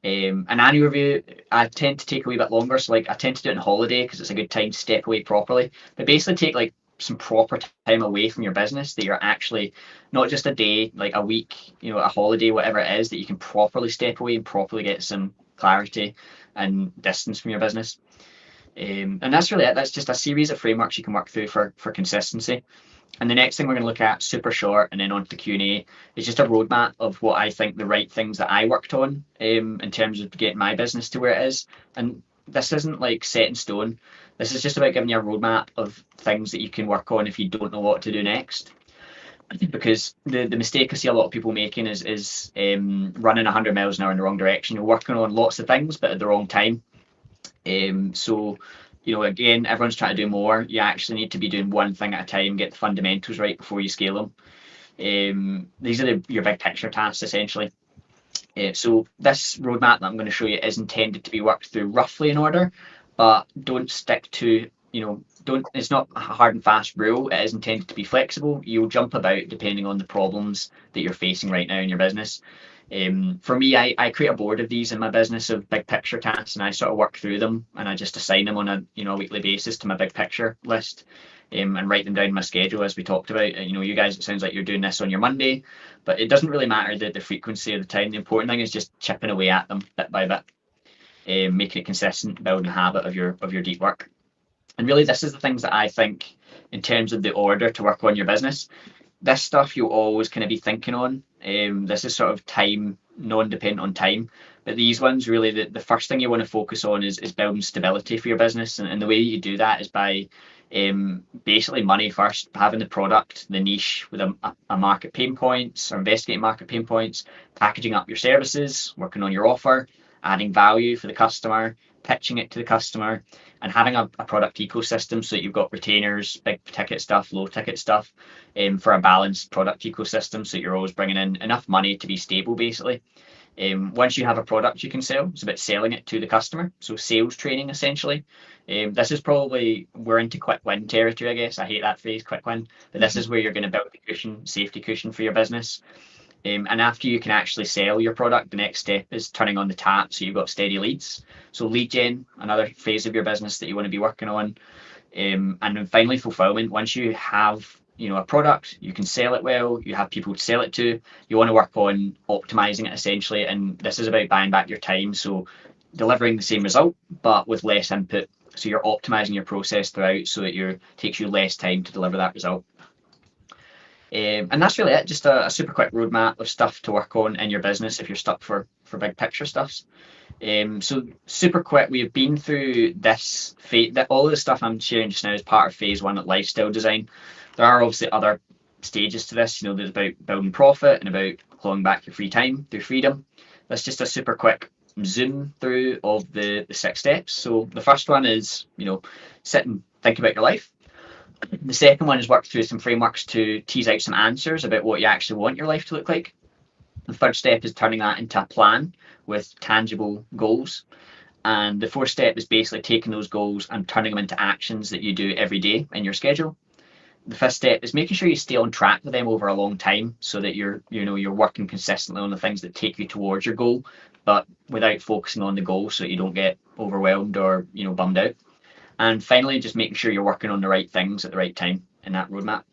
An annual review, I tend to take a wee bit longer. So I tend to do it on holiday because it's a good time to step away properly. But basically take some proper time away from your business that you're actually not just a day, a week, a holiday, whatever it is, that you can properly step away and properly get some clarity and distance from your business. And that's really it. That's just a series of frameworks you can work through for consistency. And the next thing we're going to look at, super short, and then on to the Q&A, is just a roadmap of what I think the right things that I worked on in terms of getting my business to where it is. And this isn't set in stone. This is just about giving you a roadmap of things that you can work on if you don't know what to do next. Because the mistake I see a lot of people making is running 100 miles an hour in the wrong direction. You're working on lots of things, but at the wrong time. So, again, everyone's trying to do more. You actually need to be doing one thing at a time, get the fundamentals right before you scale them. These are your big picture tasks, essentially. So this roadmap that I'm going to show you is intended to be worked through roughly in order, but don't stick to, it's not a hard and fast rule. It is intended to be flexible. You'll jump about depending on the problems that you're facing right now in your business. For me, I create a board of these in my business of big picture tasks, and I sort of work through them and I just assign them on a weekly basis to my big picture list. And write them down in my schedule as we talked about. You guys, it sounds like you're doing this on your Monday, but it doesn't really matter the frequency of the time. The important thing is just chipping away at them bit by bit, making it consistent, building a habit of your deep work. And really, this is the things that I think in terms of the order to work on your business. This stuff you'll always kind of be thinking on. This is sort of time non-dependent on time. But these ones, really, the first thing you want to focus on is building stability for your business. And the way you do that is by basically money first, having the product, the niche with a market pain points or investigating market pain points, packaging up your services, working on your offer, adding value for the customer, pitching it to the customer, and having a product ecosystem so that you've got retainers, big ticket stuff, low ticket stuff, for a balanced product ecosystem so that you're always bringing in enough money to be stable, basically. Once you have a product you can sell, it's about selling it to the customer. So sales training, essentially. This is probably, we're into quick win territory, I guess. I hate that phrase, quick win. But this is where you're going to build the cushion, safety cushion for your business. And after you can actually sell your product, the next step is turning on the tap so you've got steady leads. So lead gen, another phase of your business that you want to be working on. And then finally, fulfillment. Once you have a product, you can sell it well, you have people to sell it to, you want to work on optimizing it, essentially. And this is about buying back your time, so delivering the same result but with less input. So you're optimizing your process throughout so that it takes you less time to deliver that result. And that's really it, just a super quick roadmap of stuff to work on in your business if you're stuck for big picture stuffs. So super quick, we've been through this phase. All of the stuff I'm sharing just now is part of phase one at lifestyle design. There are obviously other stages to this. There's about building profit and about clawing back your free time through freedom. That's just a super quick zoom through of the 6 steps. So the first one is, sit and think about your life. The second one is work through some frameworks to tease out some answers about what you actually want your life to look like. The third step is turning that into a plan with tangible goals. And the fourth step is basically taking those goals and turning them into actions that you do every day in your schedule. The fifth step is making sure you stay on track with them over a long time so that you're working consistently on the things that take you towards your goal, but without focusing on the goal so that you don't get overwhelmed or bummed out. And finally, just making sure you're working on the right things at the right time in that roadmap.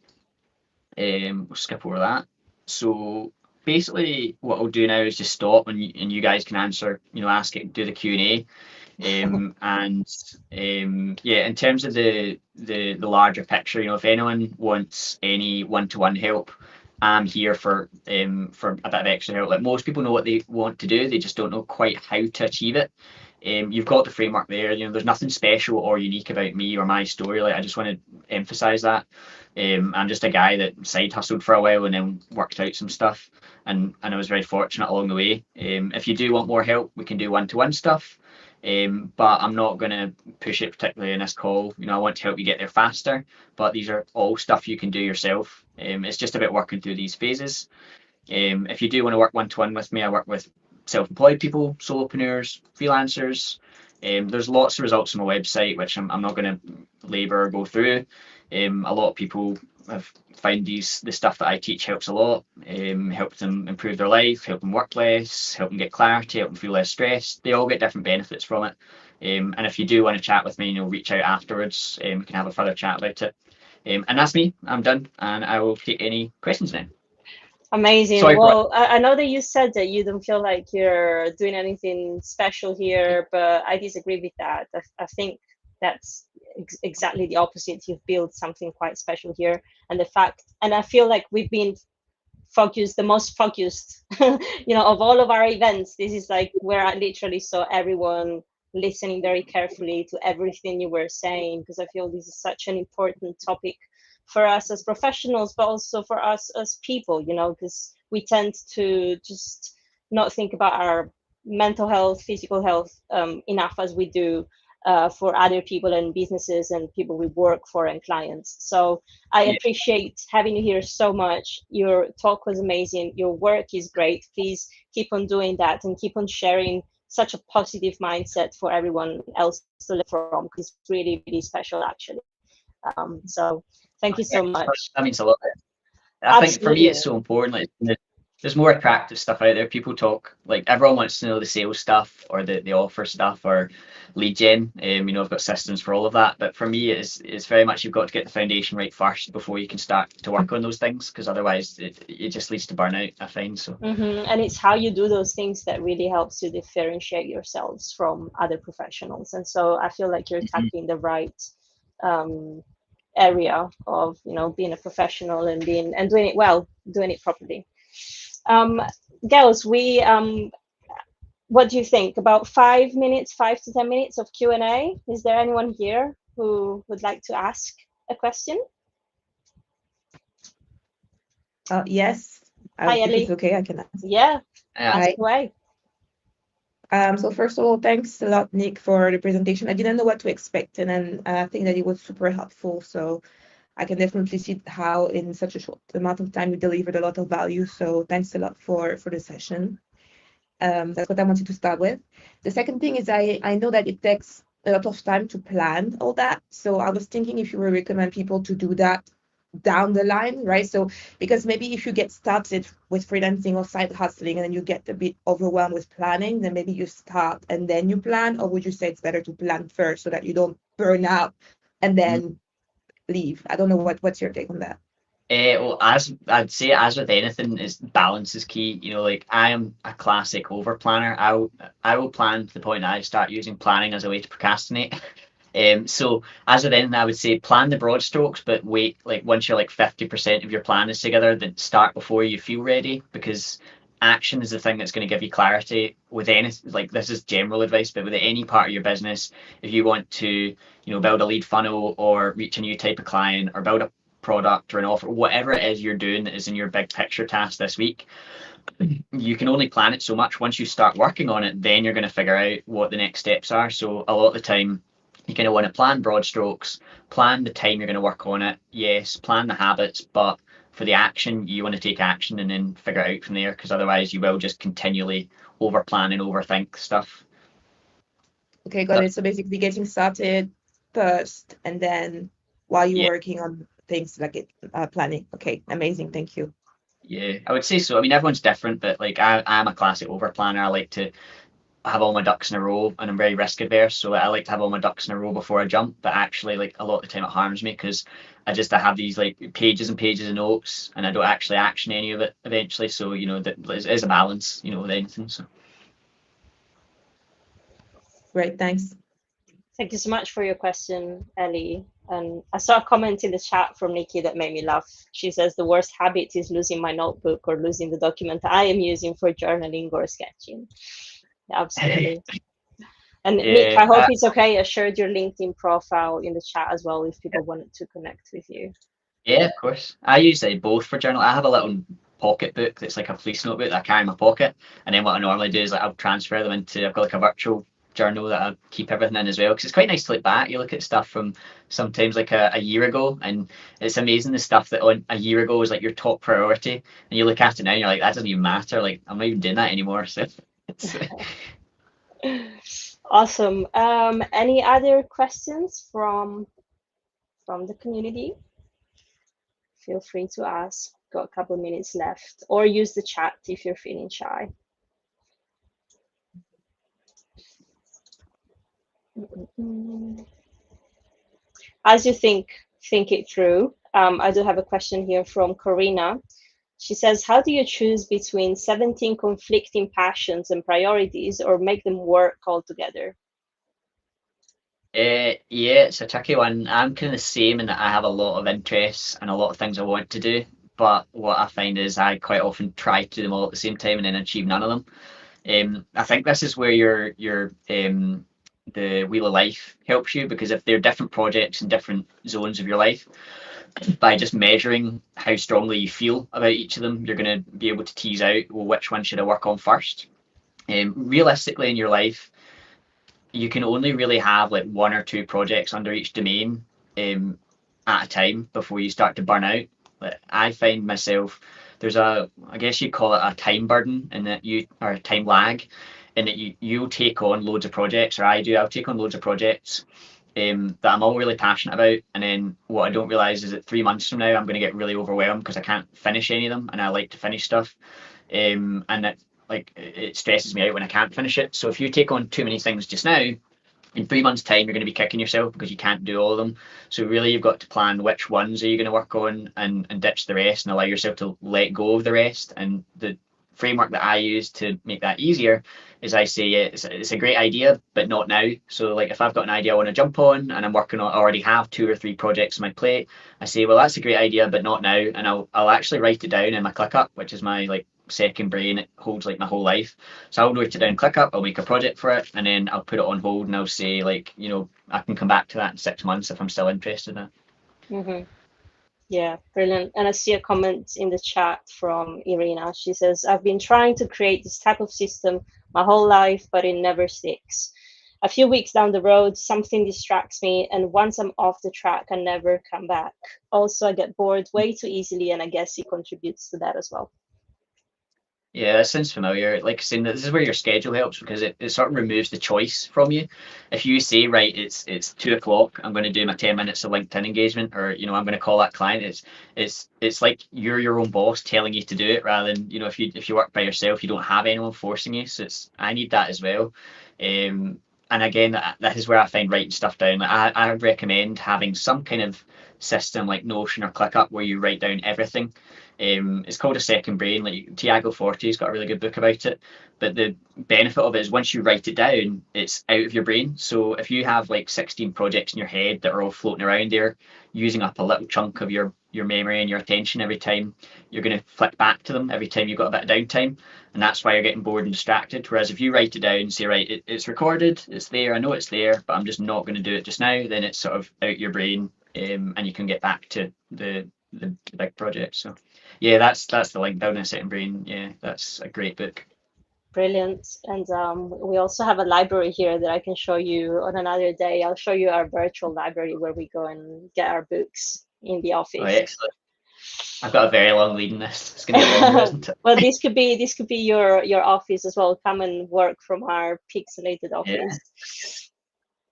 We'll skip over that. So basically what I'll do now is just stop and you guys can answer, ask it, do the Q&A. Yeah, in terms of the larger picture, if anyone wants any one-to-one help, I'm here for a bit of extra help. Like, most people know what they want to do, they just don't know quite how to achieve it. You've got the framework there. There's nothing special or unique about me or my story. Like, I just want to emphasize that. I'm just a guy that side hustled for a while and then worked out some stuff, and I was very fortunate along the way. If you do want more help, we can do one-to-one stuff. But I'm not going to push it particularly in this call. I want to help you get there faster, but these are all stuff you can do yourself. It's just about working through these phases. If you do want to work one-to-one with me, I work with self-employed people, solopreneurs, freelancers. There's lots of results on my website, which I'm not going to labour or go through. A lot of people have found the stuff that I teach helps a lot, help them improve their life, help them work less, help them get clarity, help them feel less stressed. They all get different benefits from it. And if you do want to chat with me, reach out afterwards. We can have a further chat about it. And that's me. I'm done, and I will take any questions now. Amazing. Sorry, well, I know that you said that you don't feel like you're doing anything special here, but I disagree with that. I think that's exactly the opposite. You've built something quite special here, and I feel like we've been the most focused, of all of our events. This is like where I literally saw everyone listening very carefully to everything you were saying, because I feel this is such an important topic for us as professionals, but also for us as people, because we tend to just not think about our mental health, physical health enough as we do for other people and businesses and people we work for and clients. So I appreciate having you here so much. Your talk was amazing. Your work is great. Please keep on doing that and keep on sharing such a positive mindset for everyone else to learn from, because it's really, really special, actually. So thank you so much. That means a lot. I think for me it's so important. Like, there's more attractive stuff out there. People talk, like, everyone wants to know the sales stuff or the offer stuff or lead gen. I've got systems for all of that. But for me, it's very much you've got to get the foundation right first before you can start to work on those things, because otherwise it just leads to burnout, I find. So. And it's how you do those things that really helps you differentiate yourselves from other professionals. And so I feel like you're tackling the right area of being a professional and doing it well, doing it properly. girls, we what do you think? About 5 minutes, 5 to 10 minutes of Q&A. Is there anyone here who would like to ask a question? Yes. Hi, If Ellie. it's okay, I can ask. Yeah, Hi. ask away. So first of all, thanks a lot, Nick, for the presentation. I didn't know what to expect, and then I think that it was super helpful. So I can definitely see how in such a short amount of time you delivered a lot of value. So thanks a lot for the session. That's what I wanted to start with. The second thing is I know that it takes a lot of time to plan all that. So I was thinking if you would recommend people to do that down the line, right? So because maybe if you get started with freelancing or side hustling and then you get a bit overwhelmed with planning, then maybe you start and then you plan, or would you say it's better to plan first so that you don't burn out and then leave? I don't know what's your take on that. Well, as I'd say, as with anything, is balance is key. You know, like I am a classic over planner. I will plan to the point that I start using planning as a way to procrastinate. So as with anything, I would say plan the broad strokes, but wait, like once you're like 50% of your plan is together, then start before you feel ready, because action is the thing that's going to give you clarity with anything. Like this is general advice, but with any part of your business, if you want to, you know, build a lead funnel or reach a new type of client or build a product or an offer, whatever it is you're doing that is in your big picture task this week, you can only plan it so much. Once you start working on it, then you're going to figure out what the next steps are. So a lot of the time, you kind of want to plan broad strokes, plan the time you're going to work on it. Yes, plan the habits, but for the action, you want to take action and then figure it out from there, because otherwise you will just continually over plan and overthink stuff. Okay, got it. So basically getting started first and then while you're working on things like it, planning. Okay, amazing. Thank you. Yeah, I would say so. I mean, everyone's different, but like I'm a classic over planner. I like to have all my ducks in a row, and I'm very risk adverse, so I like to have all my ducks in a row before I jump. But actually, like a lot of the time, it harms me because I have these like pages and pages of notes, and I don't actually action any of it eventually. So you know, that is a balance, you know, with anything. So Great, thanks. Thank you so much for your question, Ellie. And I saw a comment in the chat from Nikki that made me laugh. She says the worst habit is losing my notebook or losing the document I am using for journaling or sketching. Yeah, absolutely. And Nick, I hope it's okay. I shared your LinkedIn profile in the chat as well if people wanted to connect with you. Yeah, of course. I use both for journal. I have a little pocket book that's like a police notebook that I carry in my pocket, and then what I normally do is like I'll transfer them into, I've got like a virtual journal that I keep everything in as well, because it's quite nice to look back. You look at stuff from sometimes like a year ago, and it's amazing the stuff that on a year ago was like your top priority, and you look at it now and you're like, that doesn't even matter, like I'm not even doing that anymore. So it's Awesome. Any other questions from the community? Feel free to ask. Got a couple of minutes left, or use the chat if you're feeling shy. As you think it through, I do have a question here from Corina. She says, how do you choose between 17 conflicting passions and priorities, or make them work all together? yeah, it's a tricky one. I'm kind of the same in that I have a lot of interests and a lot of things I want to do, but what I find is I quite often try to do them all at the same time and then achieve none of them. I think this is where your the wheel of life helps you, because if they're different projects in different zones of your life, by just measuring how strongly you feel about each of them, you're going to be able to tease out, well, which one should I work on first. Realistically, in your life, you can only really have like one or two projects under each domain at a time before you start to burn out. Like, I find myself, I guess you call it a time burden, and that or a time lag, in that you'll take on loads of projects, or I'll take on loads of projects that I'm all really passionate about, and then what I don't realize is that 3 months from now I'm going to get really overwhelmed because I can't finish any of them, and I like to finish stuff, and that like it stresses me out when I can't finish it. So if you take on too many things just now, in 3 months' time, you're going to be kicking yourself because you can't do all of them. So really, you've got to plan which ones are you going to work on, and ditch the rest, and allow yourself to let go of the rest. And framework that I use to make that easier is I say it's a great idea, but not now. So like if I've got an idea I want to jump on and I'm working on, I already have 2 or 3 projects on my plate, I say, well, that's a great idea, but not now. And I'll actually write it down in my ClickUp, which is my like second brain. It holds like my whole life. So I'll write it down, ClickUp, I'll make a project for it, and then I'll put it on hold and I'll say like, I can come back to that in 6 months if I'm still interested in it. Mm-hmm. Yeah, brilliant. And I see a comment in the chat from Irina. She says, I've been trying to create this type of system my whole life, but it never sticks. A few weeks down the road, something distracts me, and once I'm off the track, I never come back. Also, I get bored way too easily, and I guess it contributes to that as well. Yeah, that sounds familiar. Like saying that this is where your schedule helps, because it sort of removes the choice from you. If you say, right, it's 2 o'clock, I'm going to do my 10 minutes of LinkedIn engagement, or I'm going to call that client. It's like you're your own boss telling you to do it, rather than if you work by yourself, you don't have anyone forcing you. So I need that as well. And again, that is where I find writing stuff down. Like I would recommend having some kind of system like Notion or ClickUp where you write down everything. It's called a second brain. Like Tiago Forte's got a really good book about it. But the benefit of it is once you write it down, it's out of your brain. So if you have like 16 projects in your head that are all floating around there, using up a little chunk of your memory and your attention every time, you're going to flick back to them every time you've got a bit of downtime. And that's why you're getting bored and distracted. Whereas if you write it down and say, right, it's recorded, it's there, I know it's there, but I'm just not going to do it just now, then it's sort of out your brain, and you can get back to the big project. So yeah, that's the link, Building a Second Brain. Yeah, that's a great book. Brilliant. And we also have a library here that I can show you on another day. I'll show you our virtual library where we go and get our books in the office. Oh, excellent. I've got a very long reading list. It's going to get longer, isn't it? Well, this could be your office as well. Come and work from our pixelated office.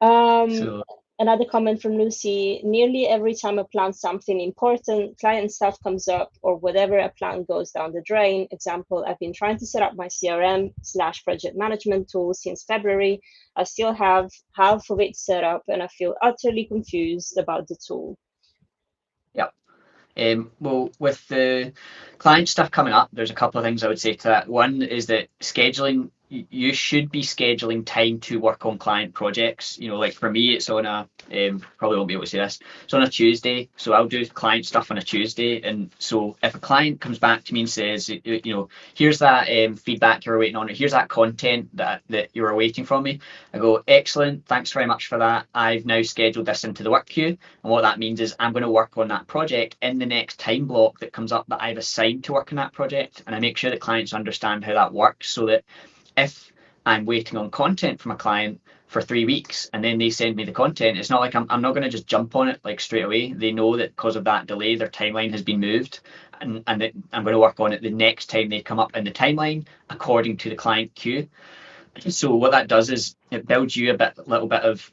So Another comment from Lucy, nearly every time I plan something important, client stuff comes up or whatever I plan goes down the drain. Example, I've been trying to set up my CRM/project management tool since February. I still have half of it set up and I feel utterly confused about the tool. Yep. Well, with the client stuff coming up, there's a couple of things I would say to that. One is that scheduling, you should be scheduling time to work on client projects. Like for me, it's on a, probably won't be able to say this, it's on a Tuesday. So I'll do client stuff on a Tuesday. And so if a client comes back to me and says, here's that feedback you were waiting on, or here's that content that you were waiting from me, I go, excellent, thanks very much for that. I've now scheduled this into the work queue. And what that means is I'm going to work on that project in the next time block that comes up that I've assigned to work on that project. And I make sure that clients understand how that works, so that if I'm waiting on content from a client for 3 weeks and then they send me the content, it's not like I'm not going to just jump on it like straight away. They know that because of that delay, their timeline has been moved, and that I'm going to work on it the next time they come up in the timeline according to the client queue. So what that does is it builds you a little bit of,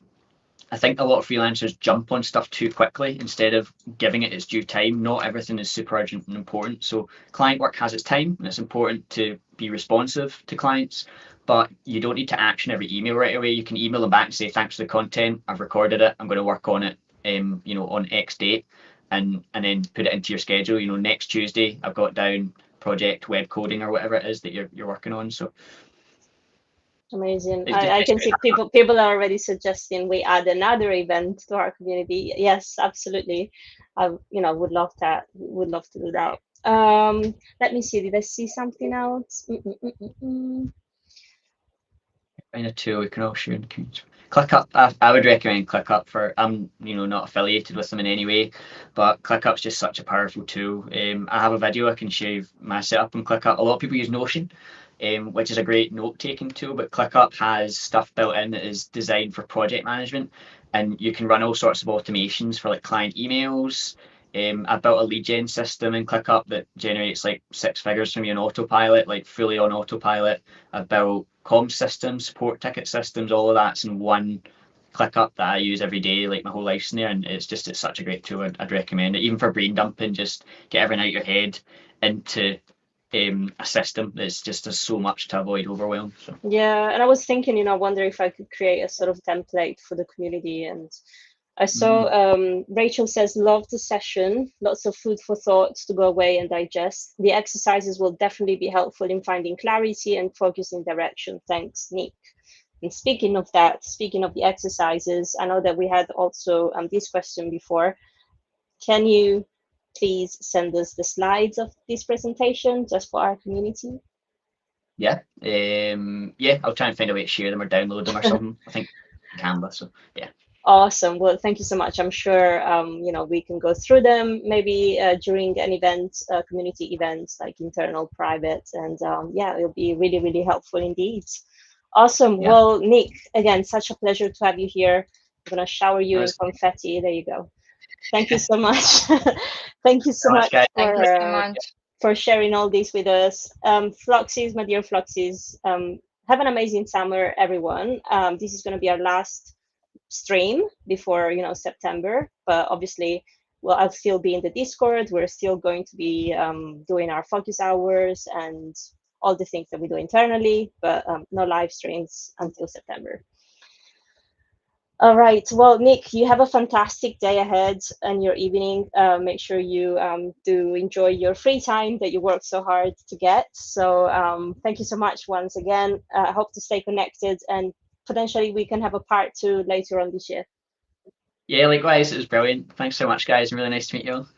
I think a lot of freelancers jump on stuff too quickly instead of giving it its due time. Not everything is super urgent and important. So client work has its time, and it's important to be responsive to clients, but you don't need to action every email right away. You can email them back and say, thanks for the content, I've recorded it, I'm going to work on it on X date, and then put it into your schedule. Next Tuesday I've got down project web coding or whatever it is that you're working on. So amazing. I can see people are already suggesting we add another event to our community. Yes, absolutely. I would love that. Would love to do that. Let me see. Did I see something else? Find a tool we can all share in the community. ClickUp, I would recommend ClickUp for, I'm not affiliated with them in any way, but ClickUp's just such a powerful tool. I have a video I can show you my setup on ClickUp. A lot of people use Notion, which is a great note-taking tool, but ClickUp has stuff built in that is designed for project management, and you can run all sorts of automations for like client emails. I built a lead gen system in ClickUp that generates like 6 figures from you on autopilot, like fully on autopilot. I've built comm systems, support ticket systems, all of that's in one ClickUp that I use every day, like my whole life's in there, and it's such a great tool. I'd recommend it, even for brain dumping, just get everything out of your head into a system that's just does so much to avoid overwhelm. So. Yeah, and I was thinking, I wonder if I could create a sort of template for the community and I saw Rachel says, love the session, lots of food for thought to go away and digest. The exercises will definitely be helpful in finding clarity and focusing direction. Thanks, Nick. And speaking of that, speaking of the exercises, I know that we had also this question before. Can you please send us the slides of this presentation just for our community? Yeah, I'll try and find a way to share them or download them or something. I think Canva, so yeah. Awesome. Well, thank you so much. I'm sure we can go through them maybe during an event, community events like internal, private, and yeah, it'll be really, really helpful indeed. Awesome. Yeah. Well, Nick, again, such a pleasure to have you here. I'm gonna shower you in Nice. confetti. There you go. Thank you so much. Thank you so much guys. Thank you so much. for sharing all this with us. Floxies, my dear Floxies, have an amazing summer, everyone. This is going to be our last stream before September, but obviously, well, I'll still be in the Discord. We're still going to be doing our focus hours and all the things that we do internally, but no live streams until September. All right. Well, Nick, you have a fantastic day ahead and your evening. Make sure you do enjoy your free time that you work so hard to get. So thank you so much once again. I hope to stay connected and potentially we can have a part 2 later on this year. Yeah, likewise. It was brilliant. Thanks so much, guys. Really nice to meet you all.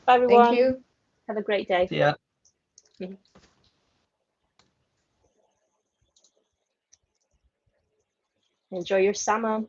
Bye, everyone. Thank you. Have a great day. See ya. Enjoy your summer.